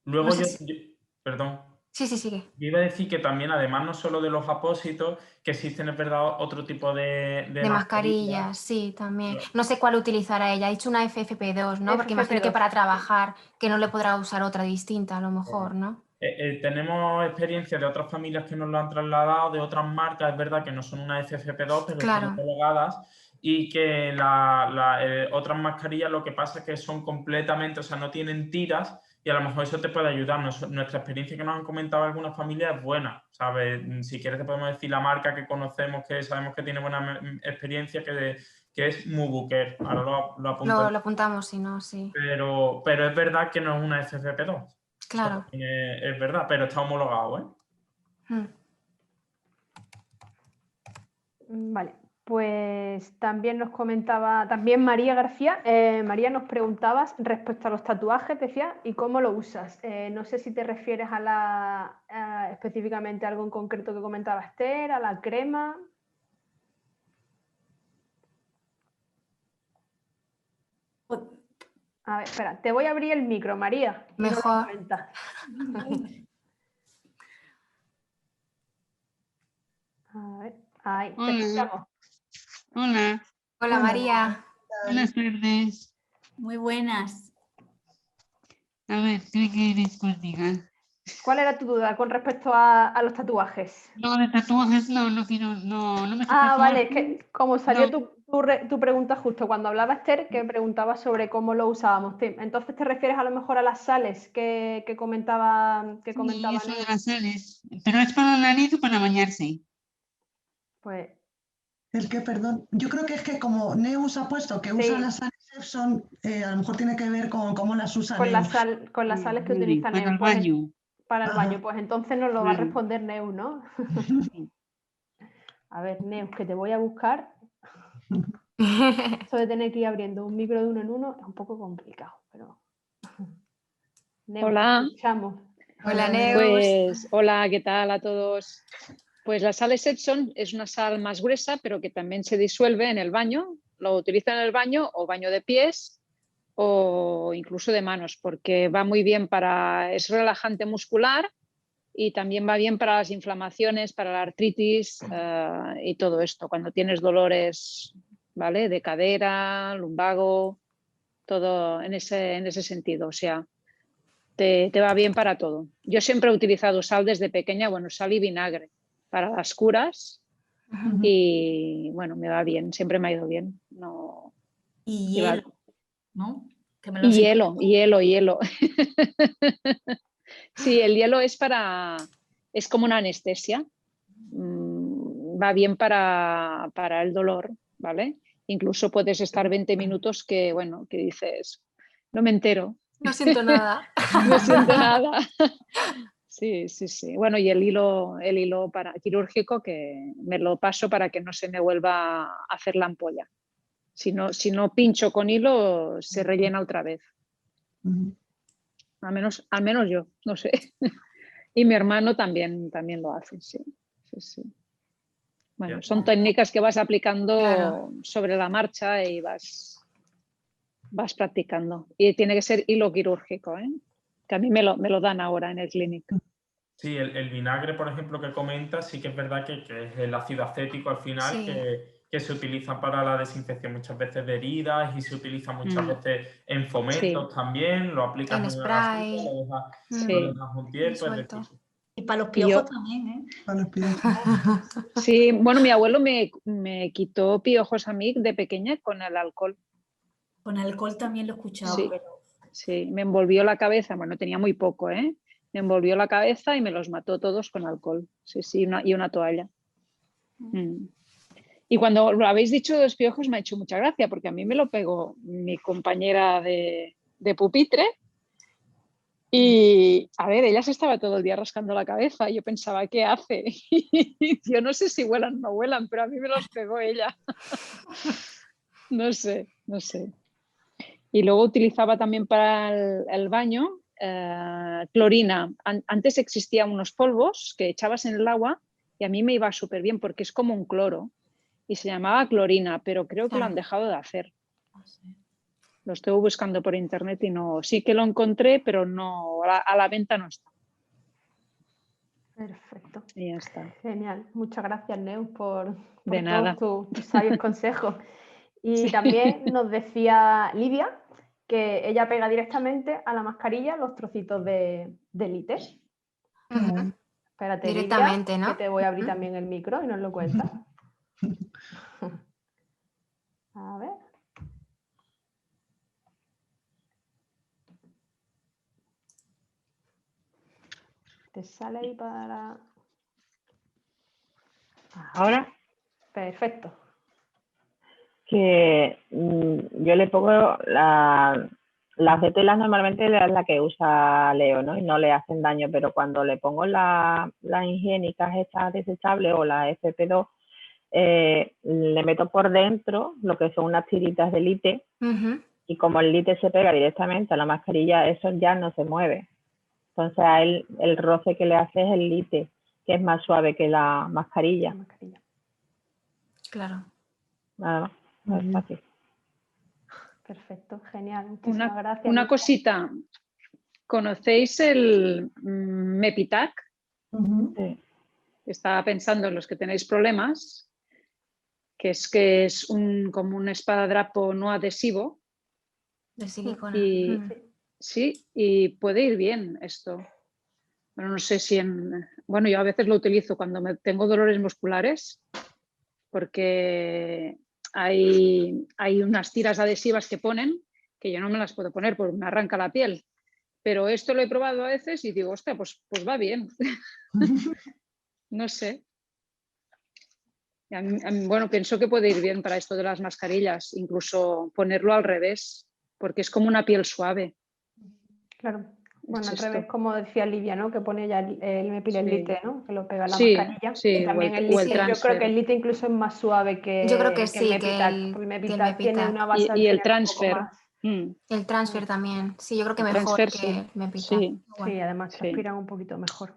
Luego no sé perdón. Sí, sigue. Yo iba a decir que también, además, no solo de los apósitos, que existen, es verdad, otro tipo de mascarillas, sí, también. No sé cuál utilizará ella. Ha dicho una FFP2, ¿no? Porque imagino que para trabajar, que no le podrá usar otra distinta, a lo mejor, ¿no? Tenemos experiencia de otras familias que nos lo han trasladado, de otras marcas, es verdad que no son una FFP2, pero claro, están homologadas, y que otras mascarillas lo que pasa es que son completamente, o sea, no tienen tiras, y a lo mejor eso te puede ayudar. Nuestra experiencia que nos han comentado algunas familias es buena, ¿sabes? Si quieres te podemos decir la marca que conocemos, que sabemos que tiene buena experiencia, que es Mubuker. Ahora lo apunto. Lo apuntamos, si no, sí. Pero es verdad que no es una FFP2. Claro. Es verdad, pero está homologado, ¿eh? Vale, pues también nos comentaba, también María García, María nos preguntabas respecto a los tatuajes, decía, ¿y cómo lo usas? No sé si te refieres específicamente a algo en concreto que comentaba Esther, a la crema. A ver, espera, te voy a abrir el micro, María. Y nos Mejor. comentas. A ver, ahí, te escuchamos. Hola, Hola, María. buenas tardes. Muy buenas. A ver, ¿qué quieres que os diga? ¿Cuál era tu duda con respecto a los tatuajes? No, de tatuajes no quiero, no me sé Vale, es tatuajes. que como salió No. tu pregunta justo cuando hablaba Esther, que preguntaba sobre cómo lo usábamos. Entonces te refieres a lo mejor a las sales que comentaba Sí, eso de Neu. las sales. ¿Pero es para la nariz o para bañarse? Pues El que, perdón, yo creo que es que como Neus ha puesto que usa sí, las sales Epson, a lo mejor tiene que ver con cómo las usa con Neus. con las sales que Vale, utiliza para Neu. el Pues, baño. para el Ajá. baño, pues entonces nos lo va a Claro. responder Neu, ¿no? Sí. A ver, Neu, que te voy a buscar. Esto de tener que ir abriendo un micro de uno en uno es un poco complicado, pero... Neu, te Hola, escuchamos. Hola, Hola, Neus. pues hola, ¿qué tal a todos? Pues la sal Epsom es una sal más gruesa, pero que también se disuelve en el baño. Lo utilizan en el baño o baño de pies o incluso de manos, porque va muy bien es relajante muscular y también va bien para las inflamaciones, para la artritis y todo esto. Cuando tienes dolores, ¿vale? De cadera, lumbago, todo en ese sentido. O sea, te va bien para todo. Yo siempre he utilizado sal desde pequeña, bueno, sal y vinagre para las curas y bueno, me va bien, siempre me ha ido bien. No, Y y va- hielo, ¿no? Que me lo y enseñaste hielo, tú. hielo. Sí, el hielo es como una anestesia. Va bien para el dolor, ¿vale? Incluso puedes estar 20 minutos que, bueno, que dices, no me entero, No siento nada. no siento nada. Sí. Bueno, y el hilo quirúrgico que me lo paso para que no se me vuelva a hacer la ampolla. Si no pincho con hilo, se rellena otra vez. Al menos yo, no sé. Y mi hermano también lo hace, sí. Bueno, son técnicas que vas aplicando Claro. sobre la marcha y vas practicando. Y tiene que ser hilo quirúrgico, ¿eh? Que a mí me lo dan ahora en el clínic. Sí, el vinagre, por ejemplo, que comenta, sí que es verdad que es el ácido acético al final Sí. que se utiliza para la desinfección muchas veces de heridas y se utiliza muchas veces en fomentos también, lo aplicas En en una gasita, spray. lo dejas un tiempo, es Disuelto. decir, Y para los Y piojos yo, también, ¿eh? Para los pies. sí, bueno, mi abuelo me quitó piojos a mí de pequeña con el alcohol. Con alcohol también lo he escuchado, Sí, pero sí, me envolvió la cabeza, bueno, tenía muy poco, ¿eh? Me envolvió la cabeza y me los mató todos con alcohol. Sí, y una toalla. Y cuando lo habéis dicho de los piojos me ha hecho mucha gracia, porque a mí me lo pegó mi compañera de pupitre. Y, a ver, ella se estaba todo el día rascando la cabeza y yo pensaba, ¿qué hace? Yo no sé si vuelan o no vuelan, pero a mí me los pegó ella. No sé. Y luego utilizaba también para el baño clorina. Antes existían unos polvos que echabas en el agua y a mí me iba súper bien porque es como un cloro y se llamaba clorina, pero creo que lo han dejado de hacer. Lo estoy buscando por internet y no, sí que lo encontré, pero no, a la venta no está. Perfecto. Y ya está. Genial. Muchas gracias, Neu, por De todos nada. tus sabios consejos. Y Sí. también nos decía Lidia que ella pega directamente a la mascarilla los trocitos de lite. Espérate, Directamente, Lidia, ¿no? que te voy a abrir también el micro y nos lo cuentas. A ver. ¿Te sale ahí para...? Ahora Perfecto. que yo le pongo Las de telas normalmente es la que usa Leo, ¿no? Y no le hacen daño, pero cuando le pongo las higiénicas estas desechables o la FP2, le meto por dentro lo que son unas tiritas de lite, y como el lite se pega directamente a la mascarilla, eso ya no se mueve. Entonces a él el roce que le hace es el lite, que es más suave que la mascarilla. Claro. Nada más, es fácil. Perfecto, genial. Muchísimas gracias. Una cosita. ¿Conocéis el Mepitac? Sí. Estaba pensando en los que tenéis problemas, que es como un espadadrapo no adhesivo. De silicona. Y, sí, y puede ir bien esto. Bueno, no sé si bueno, yo a veces lo utilizo cuando tengo dolores musculares, porque hay unas tiras adhesivas que ponen que yo no me las puedo poner porque me arranca la piel. Pero esto lo he probado a veces y digo, hostia, pues va bien. No sé. Bueno, pienso que puede ir bien para esto de las mascarillas, incluso ponerlo al revés, porque es como una piel suave. Claro. Bueno, Es al revés, esto. como decía Livia, ¿no? Que pone ya el mepilelite, ¿no? Que lo pega a la Sí, mascarilla. sí, Y también el o el lite, yo creo que transfer. el lite incluso es más suave Yo creo que el sí, Mepitac, que porque el el Mepitac tiene Mepitac. una base Y el accionar un poco transfer. más. El transfer también. Sí, yo creo que El mejor transfer, que sí. el Mepitac. Sí. Igual. Sí, además Sí. transpiran un poquito mejor.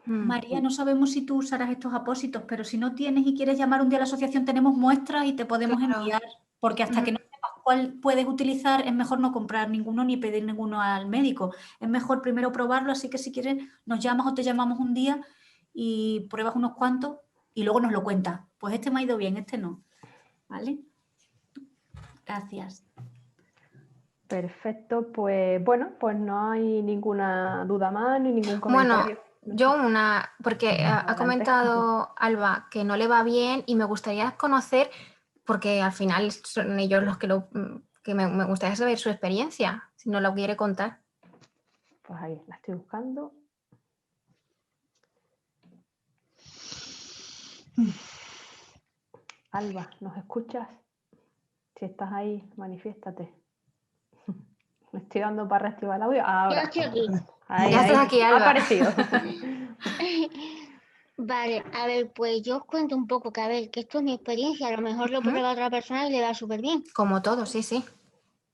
María, no sabemos si tú usarás estos apósitos, pero si no tienes y quieres llamar un día a la asociación, tenemos muestras y te podemos Claro. enviar, porque hasta que no sepas cuál puedes utilizar, es mejor no comprar ninguno ni pedir ninguno al médico. Es mejor primero probarlo, así que si quieres nos llamas o te llamamos un día y pruebas unos cuantos y luego nos lo cuentas. Pues este me ha ido bien, este no. ¿Vale? Gracias. Perfecto, pues bueno, pues no hay ninguna duda más ni ningún Bueno, comentario. yo porque ha Adelante. comentado Alba que no le va bien y me gustaría conocer, porque al final son ellos los que me gustaría saber su experiencia, si no la quiere contar. Pues ahí, la estoy buscando. Alba, ¿nos escuchas? Si estás ahí, manifiéstate. Me estoy dando para reactivar el audio. Ahora. Ya estoy aquí. Ahí, Ya estás ahí. aquí, Ha Alba. aparecido. Vale, a ver, pues yo os cuento un poco que, a ver, que esto es mi experiencia, a lo mejor lo prueba otra persona y le va súper bien. Como todo, sí, sí.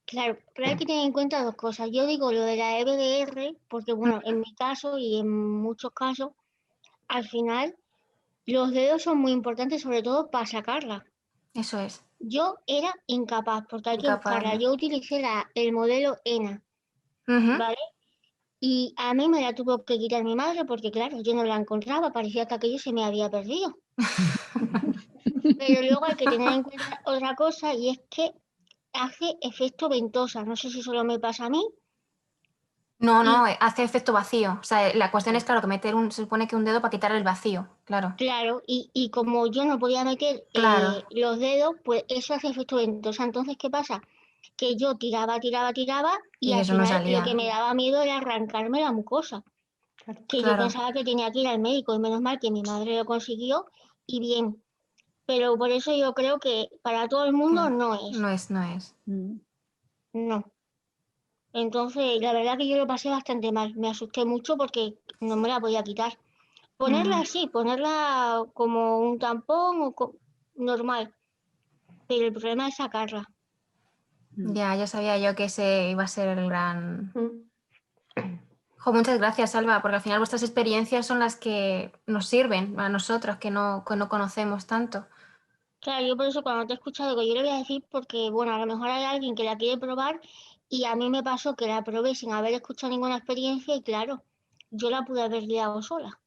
Claro, pero hay que tener en cuenta dos cosas. Yo digo lo de la EBDR porque, bueno, en mi caso y en muchos casos, al final, los dedos son muy importantes, sobre todo para sacarla. Eso es. Yo era incapaz, porque hay que Incapaz, buscarla. ¿no? Yo utilicé el modelo ENA, ¿vale? Y a mí me la tuvo que quitar mi madre porque, claro, yo no la encontraba, parecía que aquello se me había perdido. Pero luego hay que tener en cuenta otra cosa y es que hace efecto ventosa. No sé si solo me pasa a mí. No, hace efecto vacío. O sea, la cuestión es, claro, que se supone que un dedo para quitar el vacío, claro. Claro, y como yo no podía meter Claro. los dedos, pues eso hace efecto ventosa. Entonces, ¿qué pasa? Que yo tiraba y al eso no final salía. lo que me daba miedo era arrancarme la mucosa. Que yo Claro. pensaba que tenía que ir al médico y menos mal que mi madre lo consiguió y bien. Pero por eso yo creo que para todo el mundo no es. No es. No. Entonces, la verdad que yo lo pasé bastante mal. Me asusté mucho porque no me la podía quitar. Ponerla así, ponerla como un tampón o normal. Pero el problema es sacarla. Ya sabía yo que ese iba a ser el gran... Jo, muchas gracias, Alba, porque al final vuestras experiencias son las que nos sirven a nosotros, que no conocemos tanto. Claro, yo por eso cuando te he escuchado, que yo le voy a decir porque, bueno, a lo mejor hay alguien que la quiere probar y a mí me pasó que la probé sin haber escuchado ninguna experiencia y claro, yo la pude haber liado sola.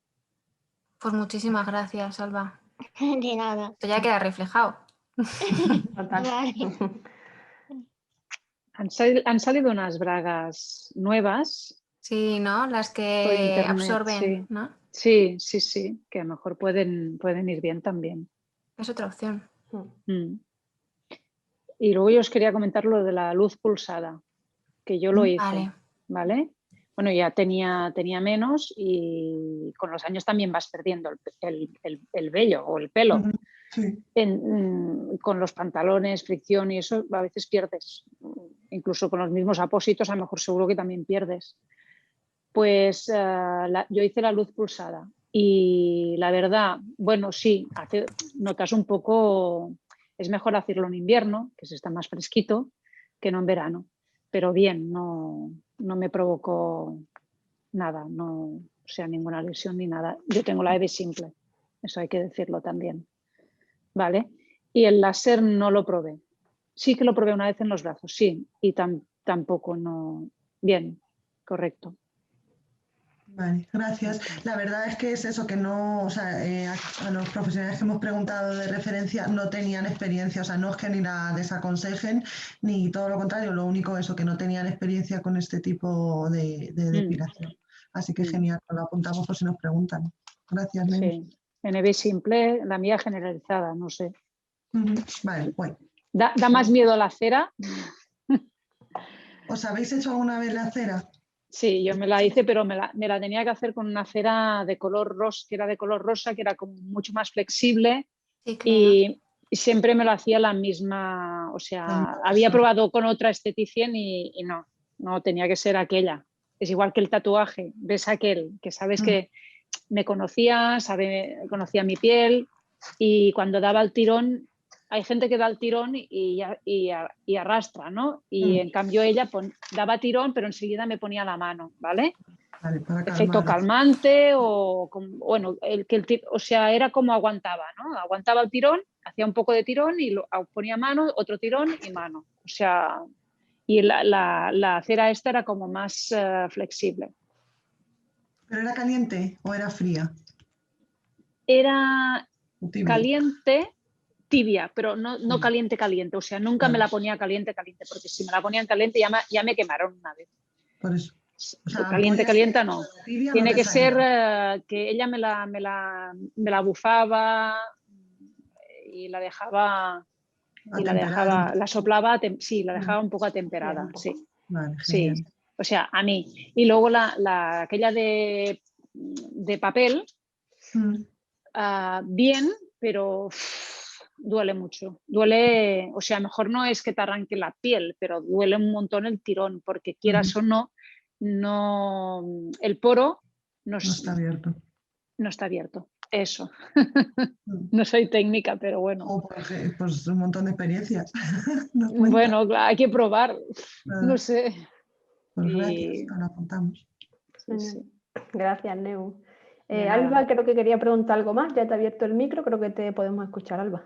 Pues muchísimas gracias, Alba. De nada. Esto ya queda reflejado. Vale. Han salido unas bragas nuevas. Sí, ¿no? Las por que internet, absorben, sí. ¿no? Sí, que a lo mejor pueden ir bien también. Es otra opción. Y luego yo os quería comentar lo de la luz pulsada, que yo lo hice, ¿vale? Bueno, ya tenía menos y con los años también vas perdiendo el vello o el pelo. Sí. Con los pantalones, fricción y eso, a veces pierdes incluso con los mismos apósitos, a lo mejor seguro que también pierdes. Pues yo hice la luz pulsada y la verdad, bueno, sí, notas un poco, es mejor hacerlo en invierno, que se está más fresquito, que no en verano, pero bien, no me provocó nada, no, o sea, ninguna lesión ni nada. Yo tengo la EVE simple, eso hay que decirlo también, ¿vale? Y el láser no lo probé. Sí que lo probé una vez en los brazos, sí, y tampoco no. Bien, correcto. Vale, gracias. La verdad es que es eso, que no, o sea, a los profesionales que hemos preguntado de referencia no tenían experiencia, o sea, no es que ni la desaconsejen, ni todo lo contrario, lo único eso, que no tenían experiencia con este tipo de depilación. Así que genial, lo apuntamos por si nos preguntan. Gracias, Neu. Sí, en EVE simple, la mía generalizada, no sé. Vale, bueno. Da más miedo la cera. ¿Os habéis hecho alguna vez la cera? Sí, yo me la hice, pero me la tenía que hacer con una cera de color rosa, que era de color rosa, que era como mucho más flexible. Sí, claro. Y siempre me lo hacía la misma, o sea, había probado con otra esteticien y no tenía que ser aquella. Es igual que el tatuaje, ves aquel que sabes que me conocía, conocía mi piel y cuando daba el tirón, hay gente que da el tirón y arrastra, ¿no? Y en cambio ella daba tirón, pero enseguida me ponía la mano, ¿vale? Vale, para Efecto calmante o bueno, o sea, era como aguantaba, ¿no? Aguantaba el tirón, hacía un poco de tirón y ponía mano, otro tirón y mano. O sea, y la cera esta era como más flexible. ¿Pero era caliente o era fría? Era Tibia. caliente, tibia, pero no caliente, caliente. O sea, nunca me la ponía caliente, caliente, porque si me la ponían caliente ya me quemaron una vez. Por eso. O sea, caliente, caliente no. Tibia Tiene no que ser que ella me la bufaba y la dejaba, la soplaba, sí, la dejaba un poco atemperada, sí. Vale, sí. O sea, a mí. Y luego aquella de papel, bien, pero duele mucho. Duele, o sea, mejor no es que te arranque la piel, pero duele un montón el tirón, porque quieras o no, el poro no está abierto. No está abierto, eso. No soy técnica, pero bueno. Pues un montón de experiencias. Bueno, hay que probar, no sé. Pues gracias, lo apuntamos. Sí. Gracias, Neu. Alba, creo que quería preguntar algo más. Ya te ha abierto el micro, creo que te podemos escuchar, Alba.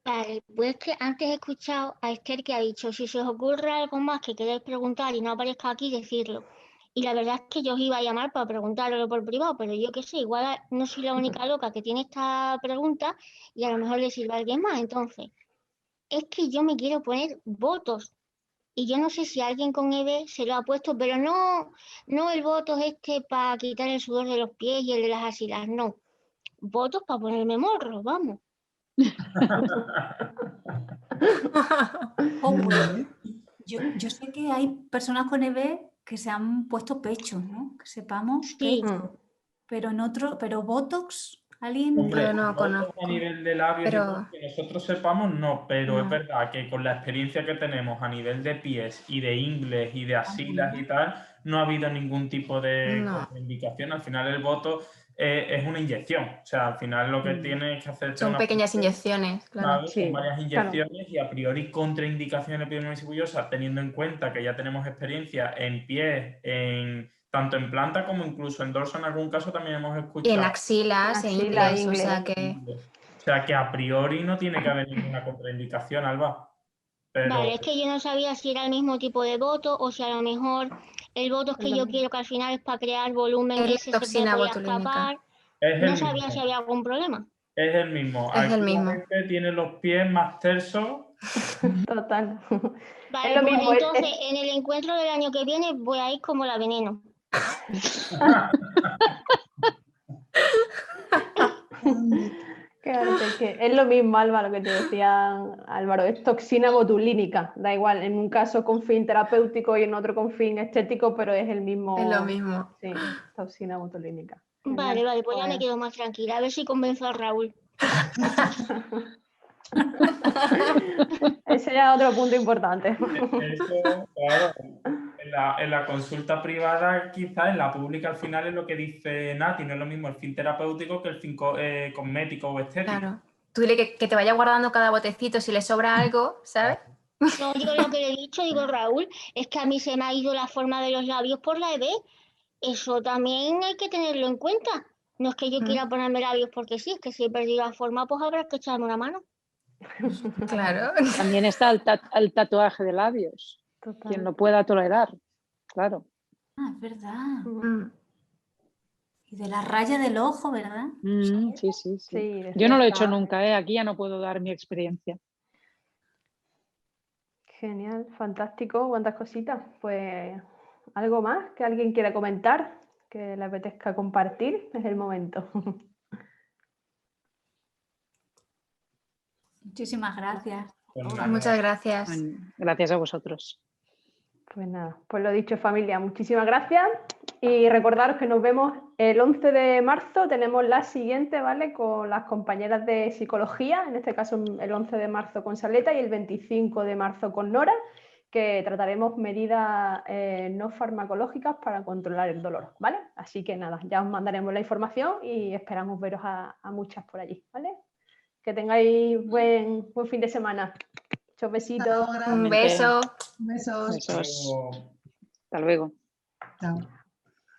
Vale, pues que antes he escuchado a Esther que ha dicho, si se os ocurre algo más que queréis preguntar y no aparezca aquí, decirlo. Y la verdad es que yo os iba a llamar para preguntarlo por privado, pero yo qué sé, igual no soy la única loca que tiene esta pregunta y a lo mejor le sirve a alguien más. Entonces, es que yo me quiero poner botox y yo no sé si alguien con EVE se lo ha puesto, pero no el botox para quitar el sudor de los pies y el de las axilas, no. Botox para ponerme morro, vamos. Yo sé que hay personas con EVE que se han puesto pechos, ¿no? Que sepamos pecho. Pero Botox, ¿alguien? Hombre, Yo no conozco. A nivel de labios, que nosotros sepamos, no, pero es verdad que con la experiencia que tenemos a nivel de pies y de ingles y de axilas y tal, no ha habido ningún tipo de contraindicación. Al final el Botox es una inyección, o sea, al final lo que tienes que hacer son pequeñas inyecciones, claro. Son varias inyecciones y a priori contraindicación epidemiológica bullosa, teniendo en cuenta que ya tenemos experiencia en pies, tanto en planta como incluso en dorso, en algún caso también hemos escuchado. Y en axilas, en ingles, o sea que a priori no tiene que haber ninguna contraindicación, Alba. Pero... Vale, es que yo no sabía si era el mismo tipo de botox o si a lo mejor el botox que yo quiero, que al final es para crear volumen, es ese se me podía escapar. No sabía si había algún problema. Es el mismo. Es el mismo. Tiene los pies más tersos. Total. Vale, pues mismo, entonces en el encuentro del año que viene voy a ir como la veneno. Claro, que es lo mismo, Álvaro, que te decía Álvaro, es toxina botulínica, da igual, en un caso con fin terapéutico y en otro con fin estético, pero es el mismo. Es lo mismo. Sí, toxina botulínica. Vale, pues ya me quedo más tranquila, a ver si convenzo a Raúl. Ese ese ya es otro punto importante. Eso, claro, en la consulta privada, quizás en la pública al final es lo que dice Nati, no es lo mismo el fin terapéutico que el fin cosmético o estético. Claro. Tú dile que te vaya guardando cada botecito si le sobra algo, ¿sabes? No, yo lo que le he dicho, digo, Raúl, es que a mí se me ha ido la forma de los labios por la EB. Eso también hay que tenerlo en cuenta. No es que yo quiera ponerme labios porque sí, es que si he perdido la forma, pues habrá que echarme una mano. Claro. También está el tatuaje de labios. Total. Quien lo pueda tolerar, claro. Ah, es verdad. Mm. Y de la raya del ojo, ¿verdad? Sí, sí, sí. Sí, Yo no lo he decía hecho nunca, aquí ya no puedo dar mi experiencia. Genial, fantástico, cuántas cositas. Pues algo más que alguien quiera comentar, que le apetezca compartir, es el momento. Muchísimas gracias. Pues Pues nada. muchas gracias. Gracias a vosotros. Pues nada, pues lo dicho, familia, muchísimas gracias y recordaros que nos vemos el 11 de marzo, tenemos la siguiente, ¿vale? Con las compañeras de psicología, en este caso el 11 de marzo con Saleta y el 25 de marzo con Nora, que trataremos medidas no farmacológicas para controlar el dolor, ¿vale? Así que nada, ya os mandaremos la información y esperamos veros a muchas por allí, ¿vale? Que tengáis buen fin de semana. Muchos besitos. Chao, gracias. Un beso. Besos. Besos. Luego- Hasta luego. Chao.